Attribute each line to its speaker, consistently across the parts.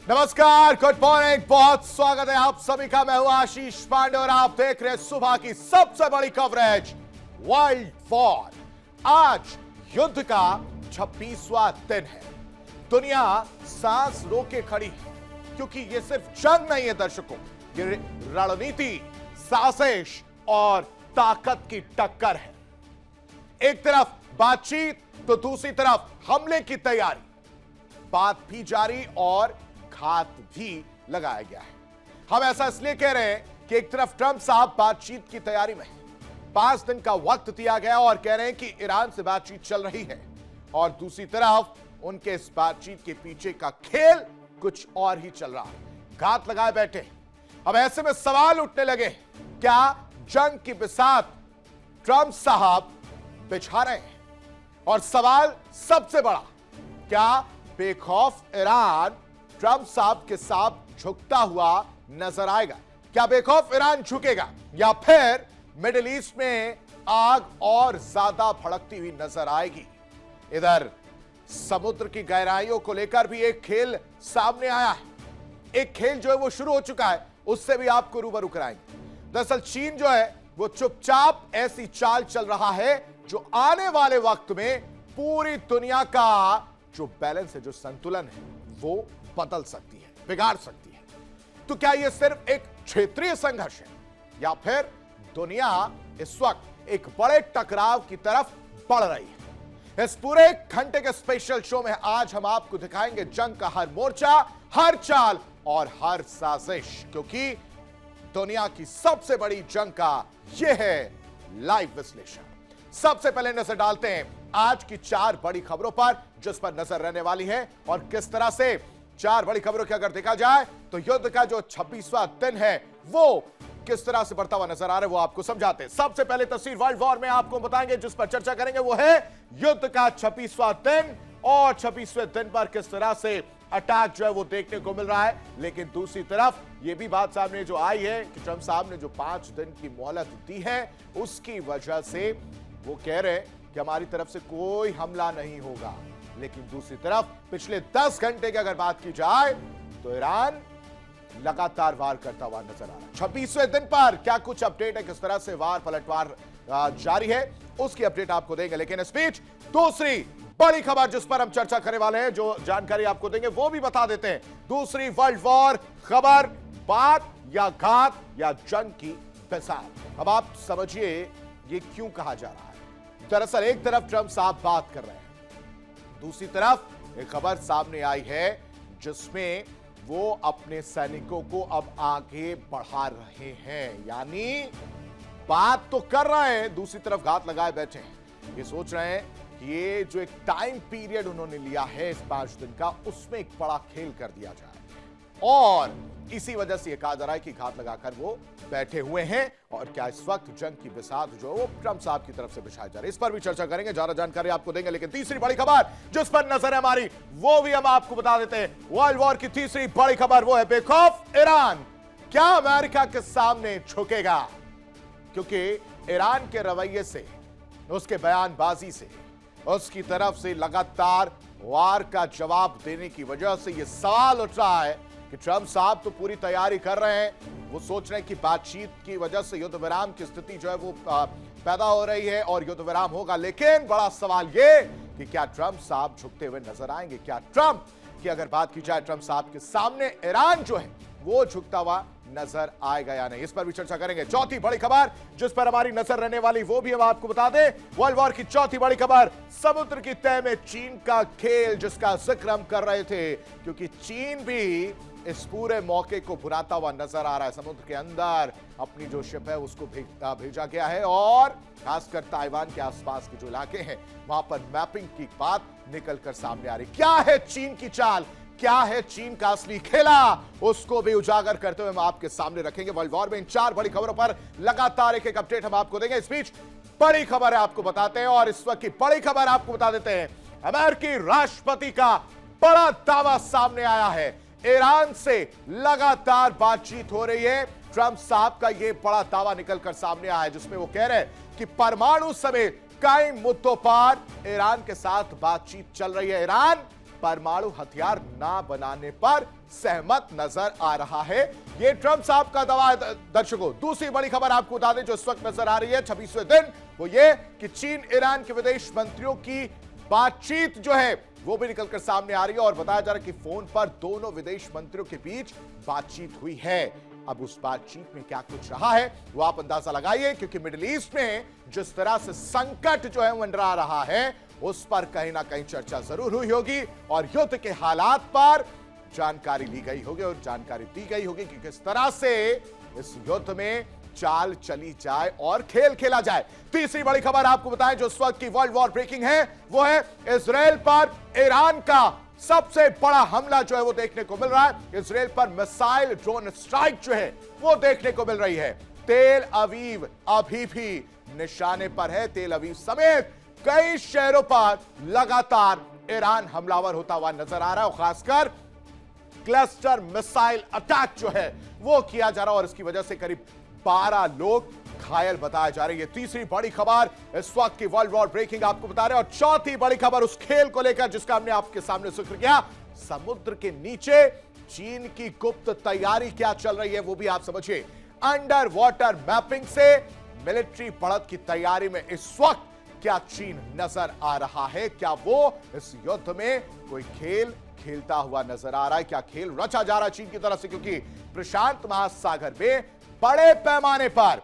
Speaker 1: नमस्कार, good morning. बहुत स्वागत है आप सभी का। मैं हूं आशीष पांडे और आप देख रहे हैं सुबह की सबसे बड़ी कवरेज, वर्ल्ड वॉर। आज युद्ध का 26वां दिन है। दुनिया सांस रोके खड़ी है, क्योंकि यह सिर्फ जंग नहीं है दर्शकों, ये रणनीति, साजिश और ताकत की टक्कर है। एक तरफ बातचीत तो दूसरी तरफ हमले की तैयारी। बात भी जारी और घात भी लगाया गया है। हम ऐसा इसलिए कह रहे हैं कि एक तरफ ट्रंप साहब बातचीत की तैयारी में हैं, 5 दिन का वक्त दिया गया और कह रहे हैं कि ईरान से बातचीत चल रही है, और दूसरी तरफ उनके इस बातचीत के पीछे का खेल कुछ और ही चल रहा है। घात लगाए बैठे। अब ऐसे में सवाल उठने लगे, क्या जंग की बिसात ट्रंप साहब बिछा रहे हैं? और सवाल सबसे बड़ा, क्या बेखौफ ईरान ट्रंप साहब के साथ झुकता हुआ नजर आएगा? क्या बेखौफ ईरान झुकेगा, या फिर मिडिल ईस्ट में आग और ज्यादा भड़कती हुई नजर आएगी? इधर समुद्र की गहराइयों को लेकर भी एक खेल सामने आया है। एक खेल जो है वो शुरू हो चुका है, उससे भी आपको रूबरू कराएंगे। दरअसल चीन जो है वो चुपचाप ऐसी चाल चल रहा है जो आने वाले वक्त में पूरी दुनिया का जो बैलेंस है, जो संतुलन है, वो बदल सकती है, बिगाड़ सकती है। तो क्या यह सिर्फ एक क्षेत्रीय संघर्ष है, या फिर दुनिया इस वक्त एक बड़े टकराव की तरफ बढ़ रही है? इस पूरे घंटे के स्पेशल शो में आज हम आपको दिखाएंगे जंग का हर मोर्चा, हर चाल और हर साजिश, क्योंकि दुनिया की सबसे बड़ी जंग का यह है लाइव विश्लेषण। सबसे पहले नजर डालते हैं आज की 4 बड़ी खबरों पर, जिस पर नजर रहने वाली है, और किस तरह से 4 बड़ी खबरों की अगर देखा जाए तो युद्ध का जो 26वां दिन है वो किस तरह से बढ़ता हुआ नजर आ रहा है, वो आपको समझाते हैं। सबसे पहले तस्वीर वर्ल्ड वॉर में आपको बताएंगे, जिस पर चर्चा करेंगे, वो है युद्ध का 26वां दिन, और 26वें दिन पर किस तरह से अटैक जो है वो देखने को मिल रहा है। लेकिन दूसरी तरफ यह भी बात सामने जो आई है कि ट्रंप साहब ने जो 5 दिन की मोहलत दी है, उसकी वजह से वो कह रहे हैं कि हमारी तरफ से कोई हमला नहीं होगा। लेकिन दूसरी तरफ पिछले 10 घंटे की अगर बात की जाए तो ईरान लगातार वार करता हुआ नजर आ रहा है। 26वें दिन पर क्या कुछ अपडेट है, किस तरह से वार पलटवार जारी है, उसकी अपडेट आपको देंगे। लेकिन इस बीच दूसरी बड़ी खबर जिस पर हम चर्चा करने वाले हैं, जो जानकारी आपको देंगे, वो भी बता देते हैं। दूसरी वर्ल्ड वॉर खबर, बात या घात या जंग की बिसात। अब आप समझिए ये क्यों कहा जा रहा है। दरअसल एक तरफ ट्रंप साहब बात कर रहे हैं, दूसरी तरफ एक खबर सामने आई है जिसमें वो अपने सैनिकों को अब आगे बढ़ा रहे हैं। यानी बात तो कर रहे हैं, दूसरी तरफ घात लगाए बैठे हैं। ये सोच रहे हैं कि ये जो एक टाइम पीरियड उन्होंने लिया है इस 5 दिन का, उसमें एक बड़ा खेल कर दिया जाए, और इसी वजह से यह कहा जा रहा है कि घात लगाकर वो बैठे हुए हैं। और क्या इस वक्त जंग की बिसात जो वो ट्रंप साहब की तरफ से बिछाई जा रही है, इस पर भी चर्चा करेंगे, ज्यादा जानकारी आपको देंगे। लेकिन तीसरी बड़ी खबर जिस पर नजर है हमारी, वो भी हम आपको बता देते हैं। वर्ल्ड वॉर की तीसरी बड़ी खबर वो है बेखौफ ईरान क्या अमेरिका के सामने झुकेगा? क्योंकि ईरान के रवैये से, उसके बयानबाजी से, उसकी तरफ से लगातार वार का जवाब देने की वजह से यह सवाल उठ रहा है कि ट्रंप साहब तो पूरी तैयारी कर रहे हैं, वो सोच रहे हैं कि बातचीत की वजह से युद्ध विराम की स्थिति जो है वो पैदा हो रही है और युद्ध विराम होगा। लेकिन बड़ा सवाल ये कि क्या ट्रंप साहब झुकते हुए नजर आएंगे? क्या ट्रंप की अगर बात की जाए, ट्रंप साहब के सामने ईरान जो है वो झुकता हुआ नजर आएगा या नहीं, इस पर भी चर्चा करेंगे। चौथी बड़ी खबर जिस पर हमारी नजर रहने वाली, वो भी हम आपको बता दें। वर्ल्ड वॉर की चौथी बड़ी खबर, समुद्र की तह में चीन का खेल, जिसका जिक्र हम कर रहे थे, क्योंकि चीन भी इस पूरे मौके को भुनाता हुआ नजर आ रहा है। समुद्र के अंदर अपनी जो शिप है उसको भेजा गया है, और खासकर ताइवान के आसपास के जो इलाके हैं वहां पर मैपिंग की बात निकलकर सामने आ रही। क्या है चीन की चाल, क्या है चीन का असली खेला, उसको भी उजागर करते हुए हम आपके सामने रखेंगे। वर्ल्ड वॉर में इन 4 बड़ी खबरों पर लगातार एक एक अपडेट हम आपको देंगे। इस बीच बड़ी खबर है आपको बताते हैं, और इस वक्त की बड़ी खबर आपको बता देते हैं। अमेरिकी राष्ट्रपति का बड़ा दावा सामने आया है। ईरान से लगातार बातचीत हो रही है। ट्रंप साहब का यह बड़ा दावा निकलकर सामने आया है, जिसमें वो कह रहे हैं कि परमाणु समेत कई मुद्दों पर ईरान के साथ बातचीत चल रही है। ईरान परमाणु हथियार ना बनाने पर सहमत नजर आ रहा है। ये ट्रंप साहब का दावा है। दर्शकों, दूसरी बड़ी खबर आपको बता दें जो इस वक्त नजर आ रही है 26वें दिन, वो ये कि चीन ईरान के विदेश मंत्रियों की बातचीत जो है वो भी निकलकर सामने आ रही है और बताया जा रहा है कि फोन पर दोनों विदेश मंत्रियों के बीच बातचीत हुई है। अब उस बातचीत में क्या कुछ रहा है वो आप अंदाजा लगाइए, क्योंकि मिडिल ईस्ट में जिस तरह से संकट जो है मंडरा रहा है उस पर कहीं ना कहीं चर्चा जरूर हुई होगी और युद्ध के हालात पर जानकारी ली गई होगी और जानकारी दी गई होगी कि किस तरह से इस युद्ध में चाल चली जाए और खेल खेला जाए। तीसरी बड़ी खबर आपको बताएं जो इस वक्त की वर्ल्ड वॉर ब्रेकिंग है, वो है इजराइल पर ईरान का सबसे बड़ा हमला जो है वो देखने को मिल रहा है। इजराइल पर मिसाइल ड्रोन स्ट्राइक जो है वो देखने को मिल रही है। तेल अवीव अभी भी निशाने पर है। तेल अवीव समेत कई शहरों पर लगातार ईरान हमलावर होता हुआ नजर आ रहा है और खासकर क्लस्टर मिसाइल अटैक जो है वो किया जा रहा है और इसकी वजह से करीब 12 लोग घायल बताए जा रहे हैं। तीसरी बड़ी खबर इस वक्त की वर्ल्ड वॉर ब्रेकिंग आपको बता रहे हैं और चौथी बड़ी खबर उस खेल को लेकर जिसका हमने आपके सामने जिक्र किया। समुद्र के नीचे चीन की गुप्त तैयारी क्या चल रही है वो भी आप समझिए। अंडर वाटर मैपिंग से मिलिट्री बढ़त की तैयारी में इस वक्त क्या चीन नजर आ रहा है? क्या वो इस युद्ध में कोई खेल खेलता हुआ नजर आ रहा है? क्या खेल रचा जा रहा है चीन की तरफ से? क्योंकि प्रशांत महासागर में बड़े पैमाने पर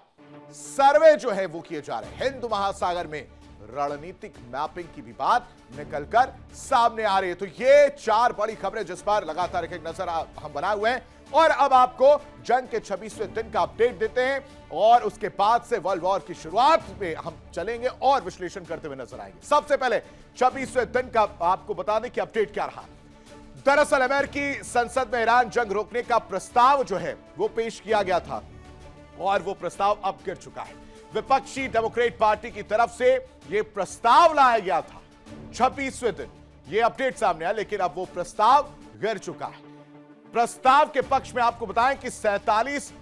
Speaker 1: सर्वे जो है वो किए जा रहे हैं। हिंद महासागर में रणनीतिक मैपिंग की भी बात निकलकर सामने आ रही है। तो ये चार बड़ी खबरें जिस पर लगातार एक नजर हम बनाए हुए हैं और अब आपको जंग के 26वें दिन का अपडेट देते हैं और उसके बाद से वर्ल्ड वॉर की शुरुआत में हम चलेंगे और विश्लेषण करते हुए नजर आएंगे। सबसे पहले 26वें दिन का आपको बता दें कि अपडेट क्या रहा। दरअसल अमेरिकी संसद में ईरान जंग रोकने का प्रस्ताव जो है वो पेश किया गया था और वो प्रस्ताव अब गिर चुका है। विपक्षी डेमोक्रेट पार्टी की तरफ से यह प्रस्ताव लाया गया था 26वें दिन, ये अपडेट सामने आया, लेकिन अब वो प्रस्ताव गिर चुका है। प्रस्ताव के पक्ष में आपको बताएं कि 47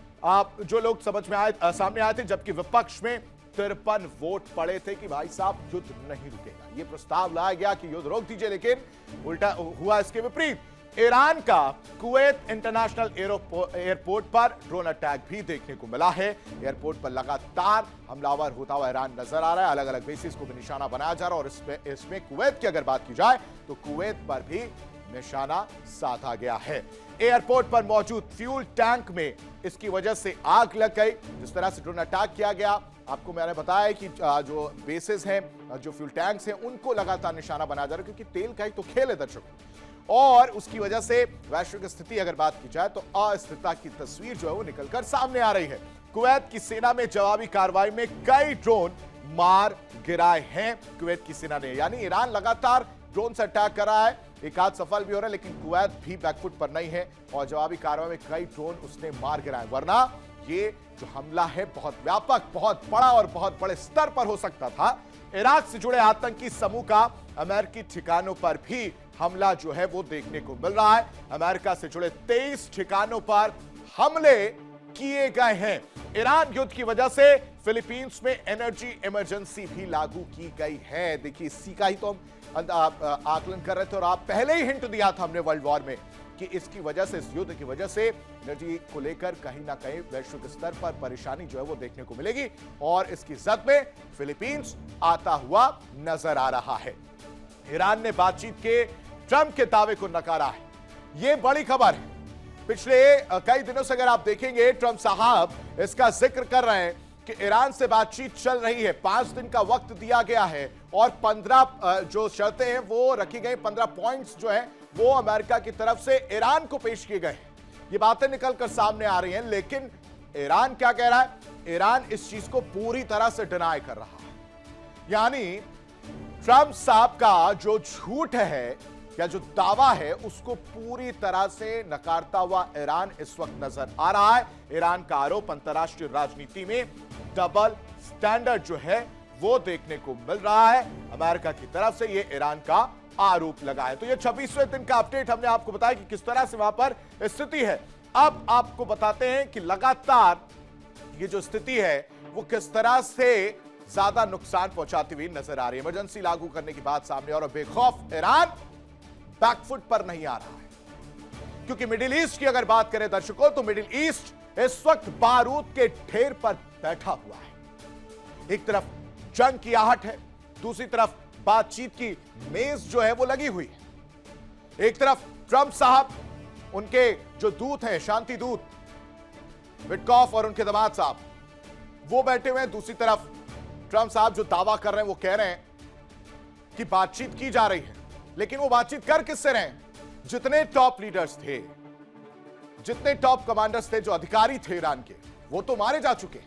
Speaker 1: जो लोग समझ में सामने आए थे, जबकि विपक्ष में 53 वोट पड़े थे कि भाई साहब युद्ध नहीं रुकेगा। यह प्रस्ताव लाया गया कि युद्ध रोक दीजिए, लेकिन उल्टा हुआ इसके विपरीत। ईरान का कुवैत इंटरनेशनल एयरपोर्ट पर ड्रोन अटैक भी देखने को मिला है। एयरपोर्ट पर लगातार हमलावर होता हुआ ईरान नजर आ रहा है। अलग अलग बेसिस को भी निशाना बनाया जा रहा है और इसमें कुवैत की अगर बात की जाए तो कुवैत पर भी निशाना साधा गया है। एयरपोर्ट पर मौजूद फ्यूल टैंक में इसकी वजह से आग लग गई। जिस तरह से ड्रोन अटैक किया गया, आपको मैंने बताया कि जो बेसिस हैं, जो फ्यूल टैंक्स हैं, उनको लगातार निशाना बनाया जा रहा है, क्योंकि तेल का ही तो खेल है दर्शकों। और उसकी वजह से वैश्विक स्थिति अगर बात की जाए तो अस्थिरता की तस्वीर जो है वो निकलकर सामने आ रही है। कुवैत की सेना में जवाबी कार्रवाई में कई ड्रोन मार गिराए हैं कुवैत की सेना ने। यानी ईरान लगातार ड्रोन से अटैक कर रहा है, एक आध सफल भी हो रहा है, लेकिन कुवैत भी बैकफुट पर नहीं है और जवाबी कार्रवाई में कई ड्रोन उसने मार गिराए। वरना ये जो हमला है बहुत व्यापक, बहुत बड़ा और बहुत बड़े स्तर पर हो सकता था। इराक से जुड़े आतंकी समूह का अमेरिकी ठिकानों पर भी हमला जो है वो देखने को मिल रहा है। अमेरिका से जुड़े 23 ठिकानों पर हमले किए गए हैं। ईरान युद्ध की वजह से फिलीपींस में एनर्जी इमरजेंसी भी लागू की गई है। देखिए, इसी का ही तो हम आकलन कर रहे थे और आप पहले ही हिंट दिया था हमने वर्ल्ड वॉर में कि इसकी वजह से, इस युद्ध की वजह से एनर्जी को लेकर कहीं ना कहीं वैश्विक स्तर पर परेशानी जो है वो देखने को मिलेगी और इसकी जद में फिलीपींस आता हुआ नजर आ रहा है। ईरान ने बातचीत के ट्रंप के दावे को नकारा है। यह बड़ी खबर है। पिछले कई दिनों से अगर आप देखेंगे, ट्रंप साहब इसका जिक्र कर रहे हैं कि ईरान से बातचीत चल रही है, 5 दिन का वक्त दिया गया है और 15 जो शर्तें हैं वो रखी गई, 15 पॉइंट्स जो है वो अमेरिका की तरफ से ईरान को पेश किए गए। ये बातें निकलकर सामने आ रही हैं, लेकिन ईरान क्या कह रहा है? ईरान इस चीज को पूरी तरह से डिनाई कर रहा है। यानी ट्रंप साहब का जो झूठ है या जो दावा है उसको पूरी तरह से नकारता हुआ ईरान इस वक्त नजर आ रहा है। ईरान का आरोप अंतर्राष्ट्रीय राजनीति में डबल स्टैंडर्ड जो है वो देखने को मिल रहा है। अमेरिका की तरफ से ये ईरान का आरोप लगा है। तो ये 26वें दिन का अपडेट हमने आपको बताया कि किस तरह से वहां पर स्थिति है। अब आपको बताते हैं कि लगातार ये जो स्थिति है वो किस तरह से ज्यादा नुकसान पहुंचाती हुई नजर आ रही है। इमरजेंसी लागू करने की बात सामने और बेखौफ ईरान बैकफुट पर नहीं आ रहा है, क्योंकि मिडिल ईस्ट की अगर बात करें दर्शकों, तो मिडिल ईस्ट इस वक्त बारूद के ढेर पर बैठा हुआ है। एक तरफ जंग की आहट है, दूसरी तरफ बातचीत की मेज जो है वो लगी हुई है। एक तरफ ट्रंप साहब, उनके जो दूत हैं, शांति दूत विटकॉफ और उनके दामाद साहब, वो बैठे हुए हैं। दूसरी तरफ ट्रंप साहब जो दावा कर रहे हैं, वो कह रहे हैं कि बातचीत की जा रही है, लेकिन वो बातचीत कर किससे रहे हैं? जितने टॉप लीडर्स थे, जितने टॉप कमांडर्स थे, जो अधिकारी थे ईरान के, वो तो मारे जा चुके।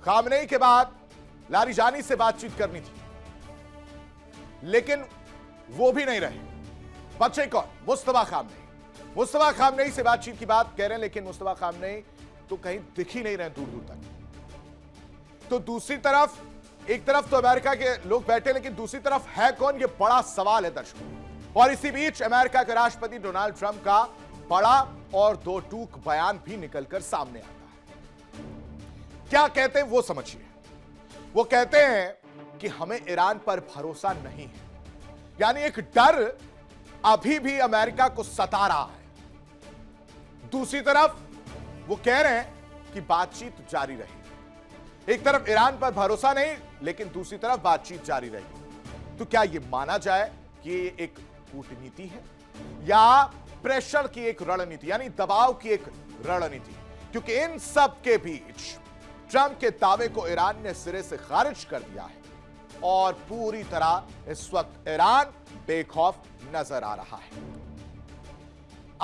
Speaker 1: खामनेई के बाद लारिजानी से बातचीत करनी थी, लेकिन वो भी नहीं रहे। बचे कौन? मुस्तफा खामनेई। मुस्तफा खामनेई से बातचीत की बात कह रहे हैं, लेकिन मुस्तफा खामनेई तो कहीं दिख ही नहीं रहे दूर दूर तक। तो दूसरी तरफ, एक तरफ तो अमेरिका के लोग बैठे, लेकिन दूसरी तरफ है कौन? ये बड़ा सवाल है दर्शकों। और इसी बीच अमेरिका के राष्ट्रपति डोनाल्ड ट्रंप का बड़ा और दो टूक बयान भी निकलकर सामने आता है। क्या कहते हैं वो समझिए। वो कहते हैं कि हमें ईरान पर भरोसा नहीं है, यानी एक डर अभी भी अमेरिका को सता रहा है। दूसरी तरफ वो कह रहे हैं कि बातचीत जारी रहेगी। एक तरफ ईरान पर भरोसा नहीं, लेकिन दूसरी तरफ बातचीत जारी रहेगी। तो क्या यह माना जाए कि ये एक कूटनीति है या प्रेशर की एक रणनीति, यानी दबाव की एक रणनीति? क्योंकि इन सब के बीच ट्रंप के दावे को ईरान ने सिरे से खारिज कर दिया है और पूरी तरह इस वक्त ईरान बेखौफ नजर आ रहा है।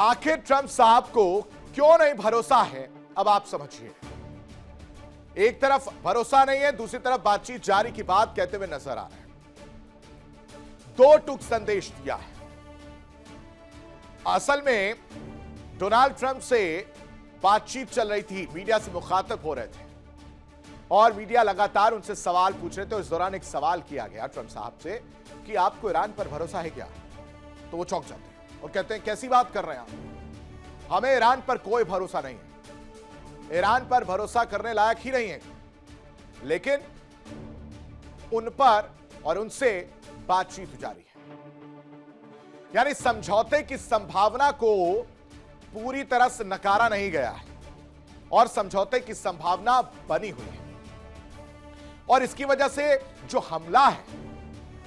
Speaker 1: आखिर ट्रंप साहब को क्यों नहीं भरोसा है, अब आप समझिए। एक तरफ भरोसा नहीं है, दूसरी तरफ बातचीत जारी की बात कहते हुए नजर आ रहे हैं। दो टूक संदेश दिया है। असल में डोनाल्ड ट्रंप से बातचीत चल रही थी, मीडिया से मुखातब हो रहे थे और मीडिया लगातार उनसे सवाल पूछ रहे थे। इस दौरान एक सवाल किया गया ट्रंप साहब से कि आपको ईरान पर भरोसा है क्या? तो वो चौंक जाते हैं और कहते हैं कैसी बात कर रहे हैं आप, हमें ईरान पर कोई भरोसा नहीं है, ईरान पर भरोसा करने लायक ही नहीं है, लेकिन उन पर और उनसे बातचीत जारी है। यानी समझौते की संभावना को पूरी तरह से नकारा नहीं गया है और समझौते की संभावना बनी हुई है। और इसकी वजह से जो हमला है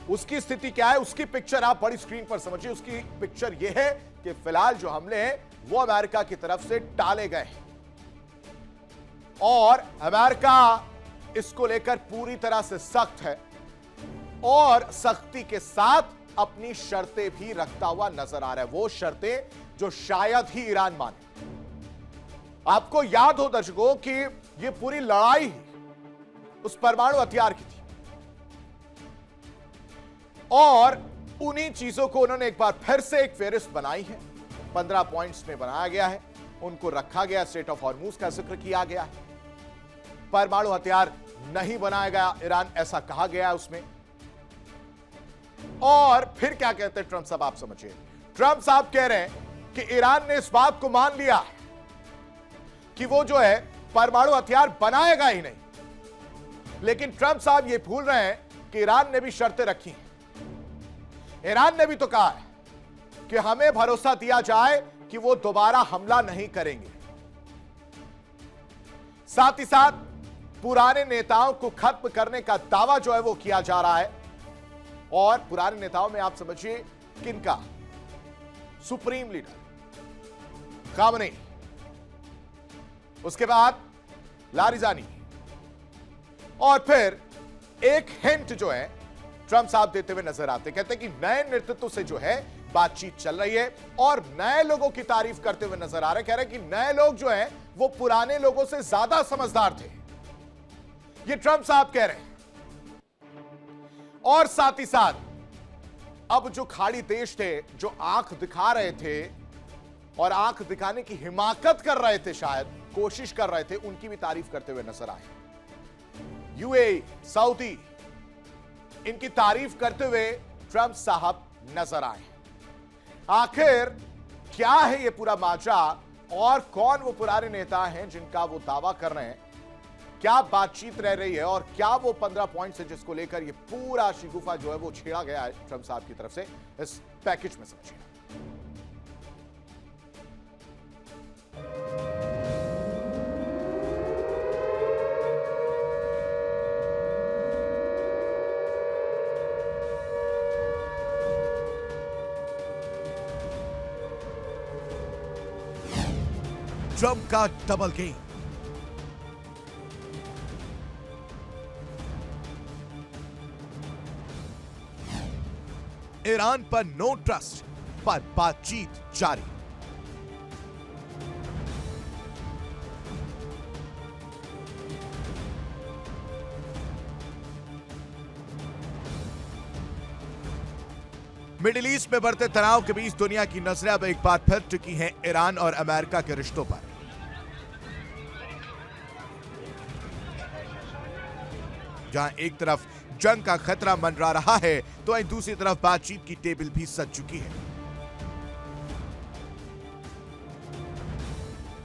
Speaker 1: उसकी स्थिति क्या है, उसकी पिक्चर आप बड़ी स्क्रीन पर समझिए। उसकी पिक्चर यह है कि फिलहाल जो हमले हैं वो अमेरिका की तरफ से टाले गए हैं और अमेरिका इसको लेकर पूरी तरह से सख्त है और सख्ती के साथ अपनी शर्तें भी रखता हुआ नजर आ रहा है। वो शर्तें जो शायद ही ईरान माने। आपको याद हो दर्शकों कि यह पूरी लड़ाई उस परमाणु हथियार की थी और उन्हीं चीजों को उन्होंने एक बार फिर से एक फेहरिस्त बनाई है, 15 पॉइंट्स में बनाया गया है, उनको रखा गया। स्ट्रेट ऑफ हॉर्मूज का जिक्र किया गया है, परमाणु हथियार नहीं बनाया गया ईरान, ऐसा कहा गया है उसमें। और फिर क्या कहते हैं ट्रंप साहब, आप समझिए। ट्रंप साहब कह रहे हैं कि ईरान ने इस बात को मान लिया है कि वो जो है परमाणु हथियार बनाएगा ही नहीं, लेकिन ट्रंप साहब ये भूल रहे हैं कि ईरान ने भी शर्तें रखी हैं। ईरान ने भी तो कहा है कि हमें भरोसा दिया जाए कि वो दोबारा हमला नहीं करेंगे। साथ ही साथ पुराने नेताओं को खत्म करने का दावा जो है वो किया जा रहा है। और पुराने नेताओं में आप समझिए किनका? सुप्रीम लीडर खामनेई, उसके बाद लारिजानी, और फिर एक हिंट जो है ट्रंप साहब देते हुए नजर आते, कहते हैं कि नए नेतृत्व से जो है बातचीत चल रही है और नए लोगों की तारीफ करते हुए नजर आ रहे हैं। कह रहे हैं कि नए लोग जो हैं वो पुराने लोगों से ज्यादा समझदार थे, ये ट्रंप साहब कह रहे हैं। और साथ ही साथ अब जो खाड़ी देश थे, जो आंख दिखा रहे थे और आंख दिखाने की हिमाकत कर रहे थे, शायद कोशिश कर रहे थे, उनकी भी तारीफ करते हुए नजर आए। यूएई, सऊदी, इनकी तारीफ करते हुए ट्रंप साहब नजर आए। आखिर क्या है ये पूरा माजरा और कौन वो पुराने नेता हैं जिनका वो दावा कर रहे हैं? क्या बातचीत रह रही है और क्या वो 15 पॉइंट्स है जिसको लेकर ये पूरा शिगुफा जो है वो छेड़ा गया है ट्रंप साहब की तरफ से? इस पैकेज में समझिए। ट्रंप का डबल गेम। ईरान पर नो ट्रस्ट पर बातचीत जारी। मिडिल ईस्ट में बढ़ते तनाव के बीच दुनिया की नजरें अब एक बार फिर टिकी हैं ईरान और अमेरिका के रिश्तों पर। जहां एक तरफ जंग का खतरा मंडरा रहा है तो वहीं दूसरी तरफ बातचीत की टेबल भी सज चुकी है।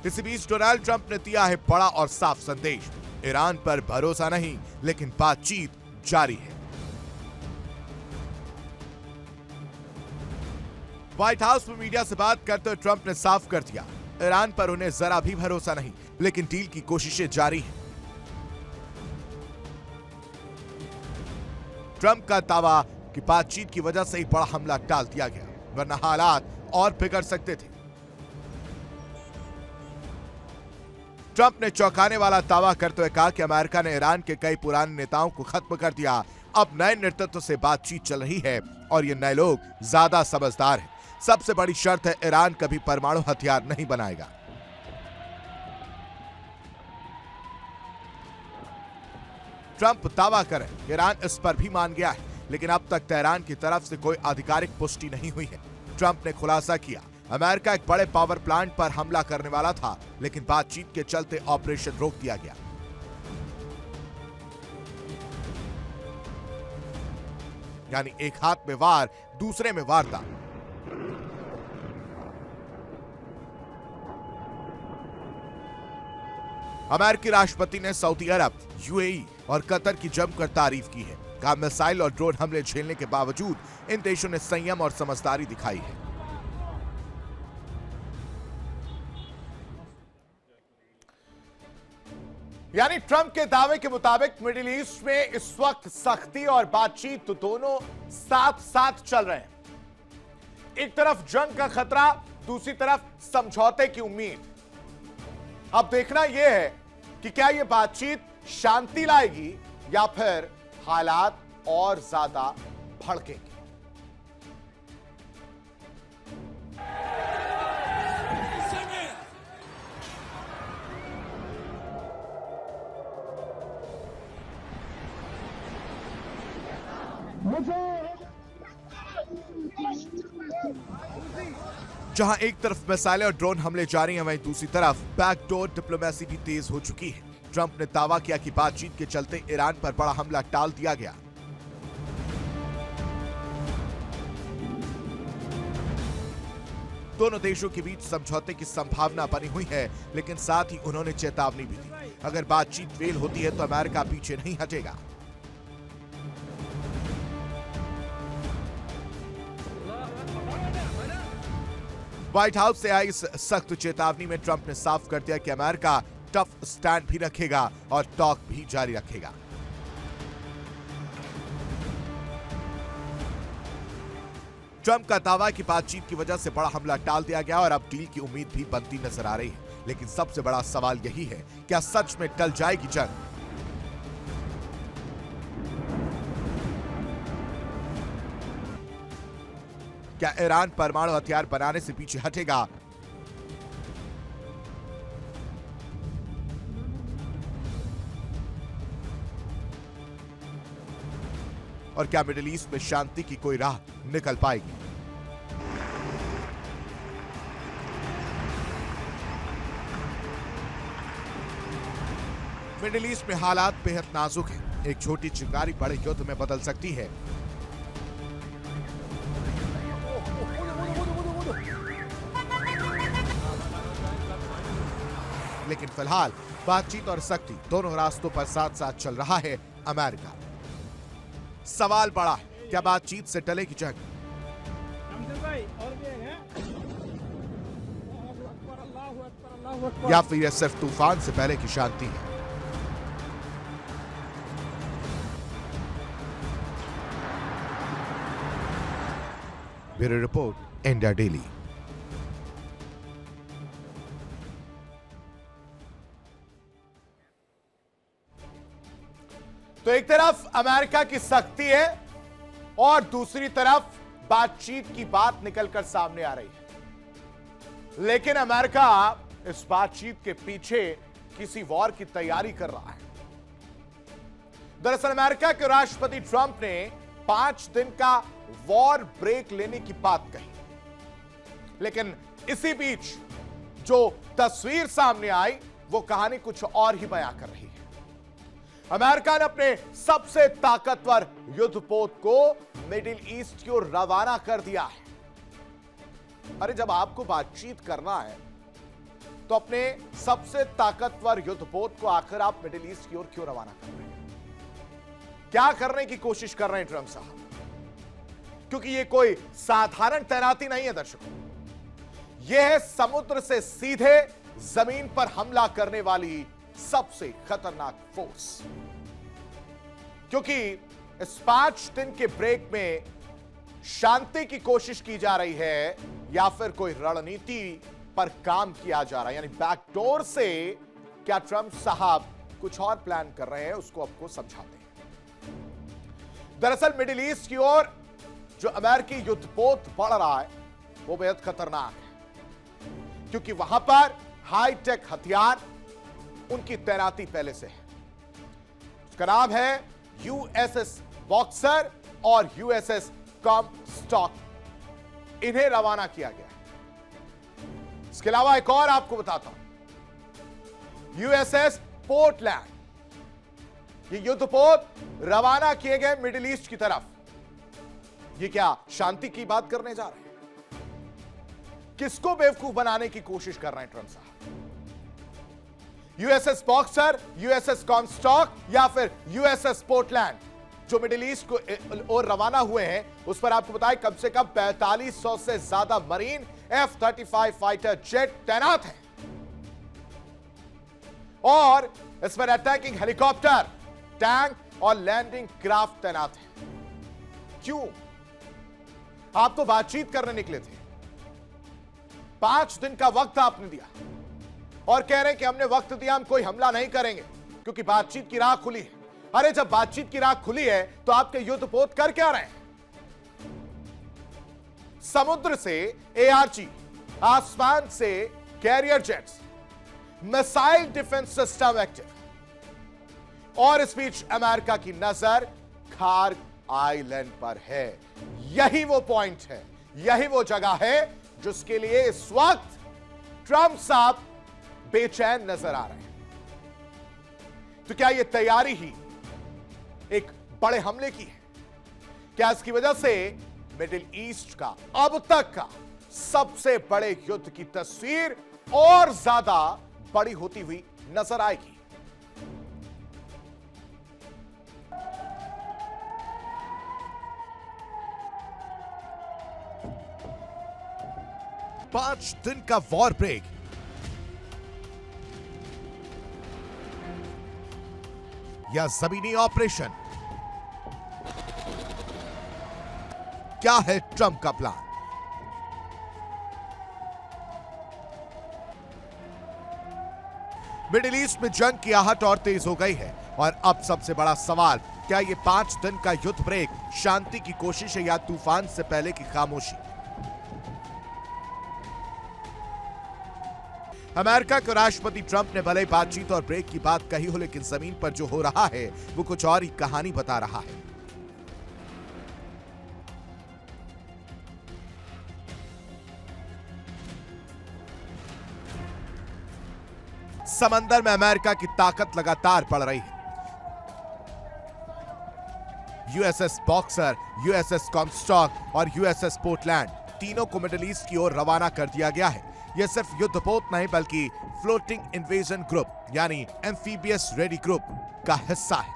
Speaker 1: इसी बीच डोनाल्ड ट्रंप ने दिया है बड़ा और साफ संदेश, ईरान पर भरोसा नहीं लेकिन बातचीत जारी है। व्हाइट हाउस में मीडिया से बात करते हुए ट्रंप ने साफ कर दिया, ईरान पर उन्हें जरा भी भरोसा नहीं लेकिन डील की कोशिशें जारी हैं। ट्रंप का दावा कि बातचीत की वजह से ही बड़ा हमला टाल दिया गया, वरना हालात और बिगड़ सकते थे। ट्रंप ने चौंकाने वाला दावा करते हुए कहा कि अमेरिका ने ईरान के कई पुराने नेताओं को खत्म कर दिया, अब नए नेतृत्व से बातचीत चल रही है और ये नए लोग ज्यादा समझदार हैं। सबसे बड़ी शर्त है ईरान कभी परमाणु हथियार नहीं बनाएगा। ट्रंप दावा करे ईरान इस पर भी मान गया है, लेकिन अब तक तेहरान की तरफ से कोई आधिकारिक पुष्टि नहीं हुई है। ट्रंप ने खुलासा किया, अमेरिका एक बड़े पावर प्लांट पर हमला करने वाला था, लेकिन बातचीत के चलते ऑपरेशन रोक दिया गया। यानी एक हाथ में वार, दूसरे में वारदात। अमेरिकी राष्ट्रपति ने सऊदी अरब, यूएई और कतर की जमकर तारीफ की है। कहा मिसाइल और ड्रोन हमले झेलने के बावजूद इन देशों ने संयम और समझदारी दिखाई है। यानी ट्रंप के दावे के मुताबिक मिडिल ईस्ट में इस वक्त सख्ती और बातचीत तो दोनों साथ साथ चल रहे हैं। एक तरफ जंग का खतरा, दूसरी तरफ समझौते की उम्मीद। अब देखना यह है कि क्या यह बातचीत शांति लाएगी या फिर हालात और ज्यादा भड़केंगे। जहां एक तरफ मिसाइलें और ड्रोन हमले जारी हैं, वहीं दूसरी तरफ बैकडोर डिप्लोमेसी भी तेज हो चुकी है। ट्रंप ने दावा किया कि बातचीत के चलते ईरान पर बड़ा हमला टाल दिया गया। दोनों देशों के बीच समझौते की संभावना बनी हुई है, लेकिन साथ ही उन्होंने चेतावनी भी दी, अगर बातचीत फेल होती है तो अमेरिका पीछे नहीं हटेगा। व्हाइट हाउस से आई इस सख्त चेतावनी में ट्रंप ने साफ कर दिया कि अमेरिका टफ स्टैंड भी रखेगा और टॉक भी जारी रखेगा। ट्रंप का दावा कि बातचीत की वजह से बड़ा हमला टाल दिया गया और अब डील की उम्मीद भी बनती नजर आ रही है, लेकिन सबसे बड़ा सवाल यही है, क्या सच में टल जाएगी जंग? क्या ईरान परमाणु हथियार बनाने से पीछे हटेगा? और क्या मिडिल ईस्ट में शांति की कोई राह निकल पाएगी? मिडिल ईस्ट में हालात बेहद नाजुक हैं। एक छोटी चिंगारी बड़े युद्ध में बदल सकती है। लेकिन फिलहाल बातचीत और सख्ती दोनों रास्तों पर साथ साथ चल रहा है अमेरिका। सवाल बड़ा है, क्या बातचीत से टलेगी जंग? या फिर यह सिर्फ तूफान से पहले की शांति है? Bureau report, India daily. तो एक तरफ अमेरिका की सख्ती है और दूसरी तरफ बातचीत की बात निकलकर सामने आ रही है। लेकिन अमेरिका इस बातचीत के पीछे किसी वॉर की तैयारी कर रहा है। दरअसल अमेरिका के राष्ट्रपति ट्रंप ने 5 दिन का वॉर ब्रेक लेने की बात कही, लेकिन इसी बीच जो तस्वीर सामने आई वो कहानी कुछ और ही बयां कर रही है। अमेरिका ने अपने सबसे ताकतवर युद्धपोत को मिडिल ईस्ट की ओर रवाना कर दिया है। अरे जब आपको बातचीत करना है तो अपने सबसे ताकतवर युद्धपोत को आखिर आप मिडिल ईस्ट की ओर क्यों रवाना कर रहे हैं? क्या करने की कोशिश कर रहे हैं ट्रंप साहब? क्योंकि यह कोई साधारण तैनाती नहीं है दर्शकों, यह है समुद्र से सीधे जमीन पर हमला करने वाली सबसे खतरनाक फोर्स। क्योंकि इस 5 दिन के ब्रेक में शांति की कोशिश की जा रही है या फिर कोई रणनीति पर काम किया जा रहा है, यानी बैकडोर से क्या ट्रंप साहब कुछ और प्लान कर रहे हैं, उसको आपको समझाते हैं। दरअसल मिडिल ईस्ट की ओर जो अमेरिकी युद्धपोत बढ़ रहा है वो बेहद खतरनाक है, क्योंकि वहां पर हाईटेक हथियार उनकी तैनाती पहले से है। उसका नाम है यूएसएस बॉक्सर और यूएसएस कॉमस्टॉक। इन्हें रवाना किया गया। इसके अलावा एक और आपको बताता हूं, यूएसएस पोर्टलैंड। ये युद्धपोत रवाना किए गए मिडिल ईस्ट की तरफ। ये क्या शांति की बात करने जा रहे हैं? किसको बेवकूफ बनाने की कोशिश कर रहे हैं ट्रंप साहब? यूएसएस बॉक्सर, यूएसएस कॉमस्टॉक या फिर यूएसएस पोर्टलैंड जो मिडिल ईस्ट को और रवाना हुए हैं, उस पर आपको बताएं कम से कम 4500 से ज्यादा मरीन F-35 फाइटर जेट तैनात हैं और इस पर अटैकिंग हेलीकॉप्टर, टैंक और लैंडिंग क्राफ्ट तैनात हैं। क्यों? आप तो बातचीत करने निकले थे, 5 दिन का वक्त आपने दिया और कह रहे हैं कि हमने वक्त दिया, हम कोई हमला नहीं करेंगे क्योंकि बातचीत की राह खुली है। अरे जब बातचीत की राह खुली है तो आपके युद्धपोत कर क्या रहे हैं? समुद्र से ARG, आसमान से carrier jets, missile defence system active, और इस बीच अमेरिका की नजर खार्ग आइलैंड पर है। यही वो पॉइंट है, यही वो जगह है जिसके लिए इस वक्त ट्रंप साहब बेचैन नजर आ रहे हैं। तो क्या यह तैयारी ही एक बड़े हमले की है? क्या इसकी वजह से मिडिल ईस्ट का अब तक का सबसे बड़े युद्ध की तस्वीर और ज्यादा बड़ी होती हुई नजर आएगी? पांच दिन का वॉर ब्रेक, या जमीनी ऑपरेशन? क्या है ट्रंप का प्लान? मिडिल ईस्ट में जंग की आहट और तेज हो गई है और अब सबसे बड़ा सवाल, क्या ये 5 दिन का युद्ध ब्रेक शांति की कोशिश है या तूफान से पहले की खामोशी? अमेरिका के राष्ट्रपति ट्रंप ने भले बातचीत और ब्रेक की बात कही हो, लेकिन जमीन पर जो हो रहा है वो कुछ और ही कहानी बता रहा है। समंदर में अमेरिका की ताकत लगातार बढ़ रही है। यूएसएस बॉक्सर, यूएसएस कॉमस्टॉक और यूएसएस पोर्टलैंड तीनों को मिडिल ईस्ट की ओर रवाना कर दिया गया है। यह सिर्फ युद्धपोत नहीं बल्कि फ्लोटिंग इन्वेजन ग्रुप यानी एम्फीबियस रेडी ग्रुप का हिस्सा है।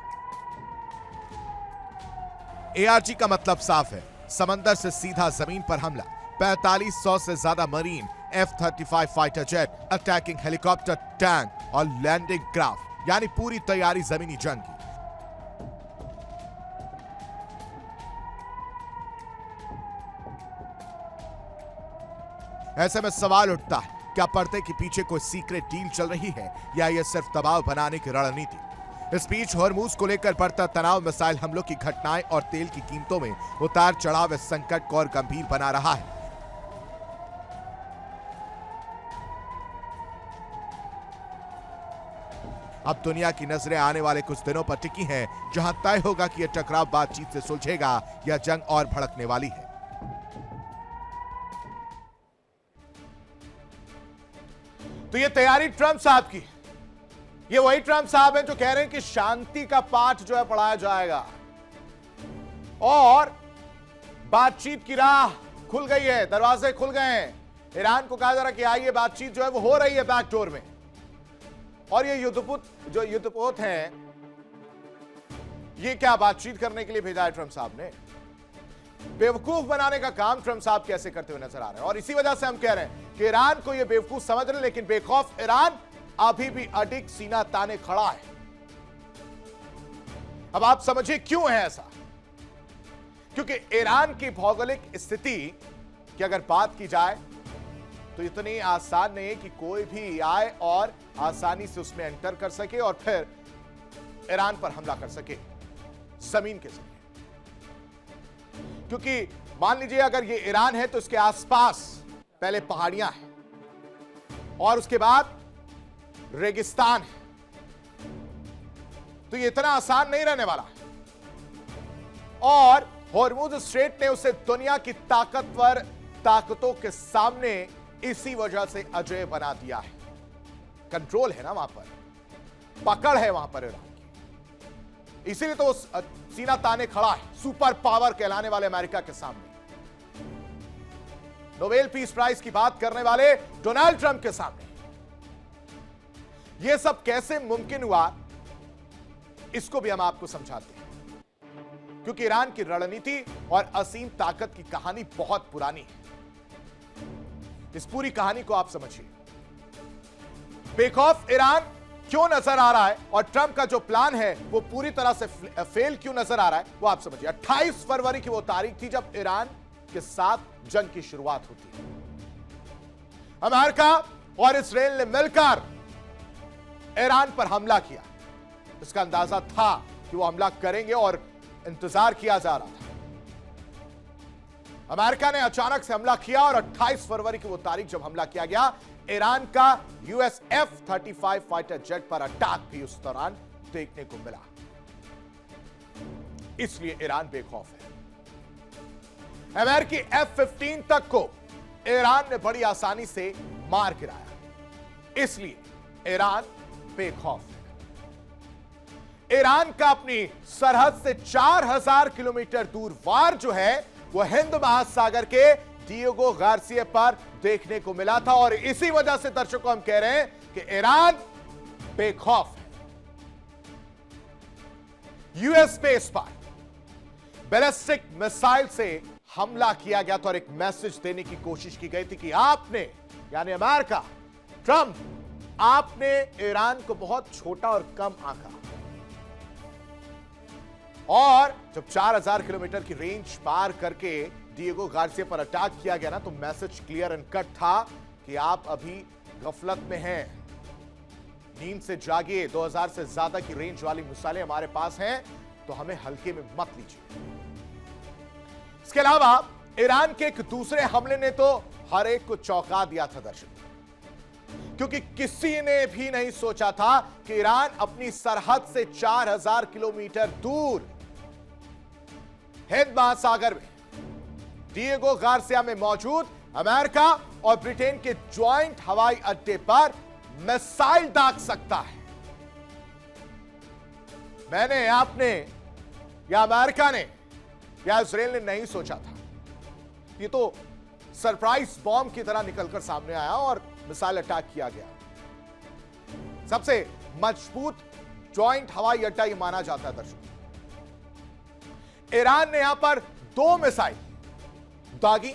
Speaker 1: ARG का मतलब साफ है, समंदर से सीधा जमीन पर हमला। 4500 से ज्यादा marine, F-35 fighter jet, attacking helicopter, tank और लैंडिंग क्राफ्ट, यानी पूरी तैयारी जमीनी जंग की। ऐसे में सवाल उठता है, क्या पर्दे के पीछे कोई सीक्रेट डील चल रही है या यह सिर्फ दबाव बनाने की रणनीति? इस बीच हॉर्मूज को लेकर बढ़ता तनाव, मिसाइल हमलों की घटनाएं और तेल की कीमतों में उतार चढ़ाव इस संकट को और गंभीर बना रहा है। अब दुनिया की नजरें आने वाले कुछ दिनों पर टिकी हैं, जहां तय होगा कि यह टकराव बातचीत से सुलझेगा या जंग और भड़कने वाली है। तो ये तैयारी ट्रंप साहब की, ये वही ट्रंप साहब हैं जो कह रहे हैं कि शांति का पाठ जो है पढ़ाया जाएगा और बातचीत की राह खुल गई है, दरवाजे खुल गए हैं। ईरान को कहा जा रहा है कि आइए, बातचीत जो है वो हो रही है बैकडोर में। और ये युद्धपोत हैं, ये क्या बातचीत करने के लिए भेजा है ट्रंप साहब ने? बेवकूफ बनाने का काम ट्रंप साहब कैसे करते हुए नजर आ रहे हैं। और इसी वजह से हम कह रहे हैं कि ईरान को ये बेवकूफ समझ रहे, लेकिन बेखौफ ईरान अभी भी अडिग सीना ताने खड़ा है। अब आप समझिए क्यों है ऐसा। क्योंकि ईरान की भौगोलिक स्थिति की अगर बात की जाए तो इतनी आसान नहीं है कि कोई भी आए और आसानी से उसमें एंटर कर सके और फिर ईरान पर हमला कर सके जमीन के जरिए। क्योंकि मान लीजिए अगर ये ईरान है तो इसके आसपास पहले पहाड़ियां हैं और उसके बाद रेगिस्तान है, तो ये इतना आसान नहीं रहने वाला। और हॉर्मूज स्ट्रेट ने उसे दुनिया की ताकतवर ताकतों के सामने इसी वजह से अजय बना दिया है। कंट्रोल है ना वहां पर, पकड़ है वहां पर ईरान की, इसीलिए तो सीना ताने खड़ा है सुपर पावर कहलाने वाले अमेरिका के सामने, नोबेल पीस प्राइज की बात करने वाले डोनाल्ड ट्रंप के सामने। यह सब कैसे मुमकिन हुआ, इसको भी हम आपको समझाते हैं। क्योंकि ईरान की रणनीति और असीम ताकत की कहानी बहुत पुरानी है। इस पूरी कहानी को आप समझिए। बेखौफ ईरान क्यों नजर आ रहा है और ट्रंप का जो प्लान है वो पूरी तरह से फेल क्यों नजर आ रहा है, वो आप समझिए। 28 फरवरी की वो तारीख थी जब ईरान के साथ जंग की शुरुआत होती है। अमेरिका और इस्राएल ने मिलकर ईरान पर हमला किया। इसका अंदाजा था कि वो हमला करेंगे और इंतजार किया जा रहा था। अमेरिका ने अचानक से हमला किया और 28 फरवरी की वो तारीख जब हमला किया गया, ईरान का यूएस F-35 फाइटर जेट पर अटैक भी उस दौरान देखने को मिला। इसलिए ईरान बेखौफ है। अमेरिकी F-15 तक को ईरान ने बड़ी आसानी से मार गिराया। इसलिए ईरान बेखौफ है। ईरान का अपनी सरहद से 4000 किलोमीटर दूर वार जो है वो हिंद महासागर के डिएगो गार्सिया पर देखने को मिला था। और इसी वजह से दर्शकों हम कह रहे हैं कि ईरान बेखौफ है। यूएस स्पेस पर बैलिस्टिक मिसाइल से हमला किया गया था और एक मैसेज देने की कोशिश की गई थी कि आपने, यानी अमेरिका, ट्रंप, आपने ईरान को बहुत छोटा और कम आंका। और जब 4000 किलोमीटर की रेंज पार करके डिएगो गार्सिया पर अटैक किया गया ना, तो मैसेज क्लियर एंड कट था कि आप अभी गफलत में हैं, नींद से जागिए। 2000 से ज्यादा की रेंज वाली मिसाइलें हमारे पास हैं, तो हमें हल्के में मत लीजिए। इसके अलावा ईरान के एक दूसरे हमले ने तो हर एक को चौंका दिया था दर्शक, क्योंकि किसी ने भी नहीं सोचा था कि ईरान अपनी सरहद से 4000 किलोमीटर दूर हिंद महासागर में डिएगो गार्सिया में मौजूद अमेरिका और ब्रिटेन के ज्वाइंट हवाई अड्डे पर मिसाइल दाग सकता है। मैंने, आपने या अमेरिका ने या इस्राएल ने नहीं सोचा था। ये तो सरप्राइज बॉम्ब की तरह निकलकर सामने आया और मिसाइल अटैक किया गया। सबसे मजबूत ज्वाइंट हवाई अड्डा यह माना जाता है दर्शकों। ईरान ने यहां पर 2 मिसाइल दागी,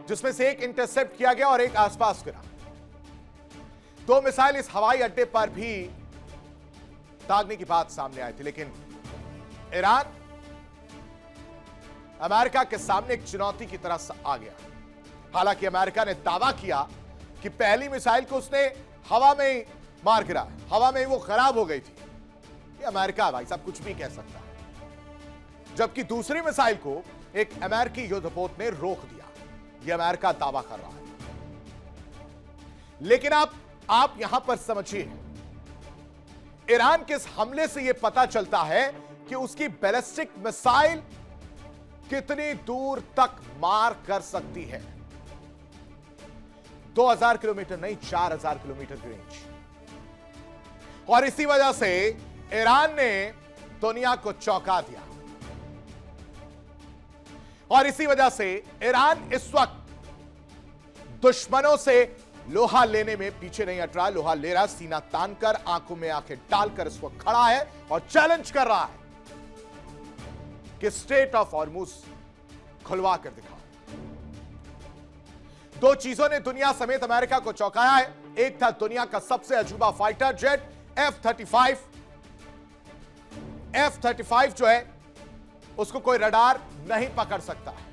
Speaker 1: जिसमें से एक इंटरसेप्ट किया गया और एक आसपास गिरा। 2 मिसाइल इस हवाई अड्डे पर भी दागने की बात सामने आई थी, लेकिन ईरान अमेरिका के सामने एक चुनौती की तरह आ गया। हालांकि अमेरिका ने दावा किया कि पहली मिसाइल को उसने हवा में मार गिरा, हवा में वो खराब हो गई थी। ये अमेरिका भाई साहब कुछ भी कह सकता है। जबकि दूसरी मिसाइल को एक अमेरिकी युद्धपोत ने रोक दिया, यह अमेरिका दावा कर रहा है। लेकिन आप यहां पर समझिए, ईरान के इस हमले से यह पता चलता है कि उसकी बैलिस्टिक मिसाइल कितनी दूर तक मार कर सकती है। 2000 किलोमीटर नहीं, 4000 किलोमीटर की रेंज। और इसी वजह से ईरान ने दुनिया को चौंका दिया, और इसी वजह से ईरान इस वक्त दुश्मनों से लोहा लेने में पीछे नहीं हट रहा। लोहा ले रहा, सीना तानकर, आंखों में आंखें डालकर इस वक्त खड़ा है और चैलेंज कर रहा है कि स्ट्रेट ऑफ हॉर्मुज खुलवा कर दिखाओ। दो चीजों ने दुनिया समेत अमेरिका को चौंकाया है। एक था दुनिया का सबसे अजूबा फाइटर जेट F-35। F-35 जो है उसको कोई रडार नहीं पकड़ सकता है,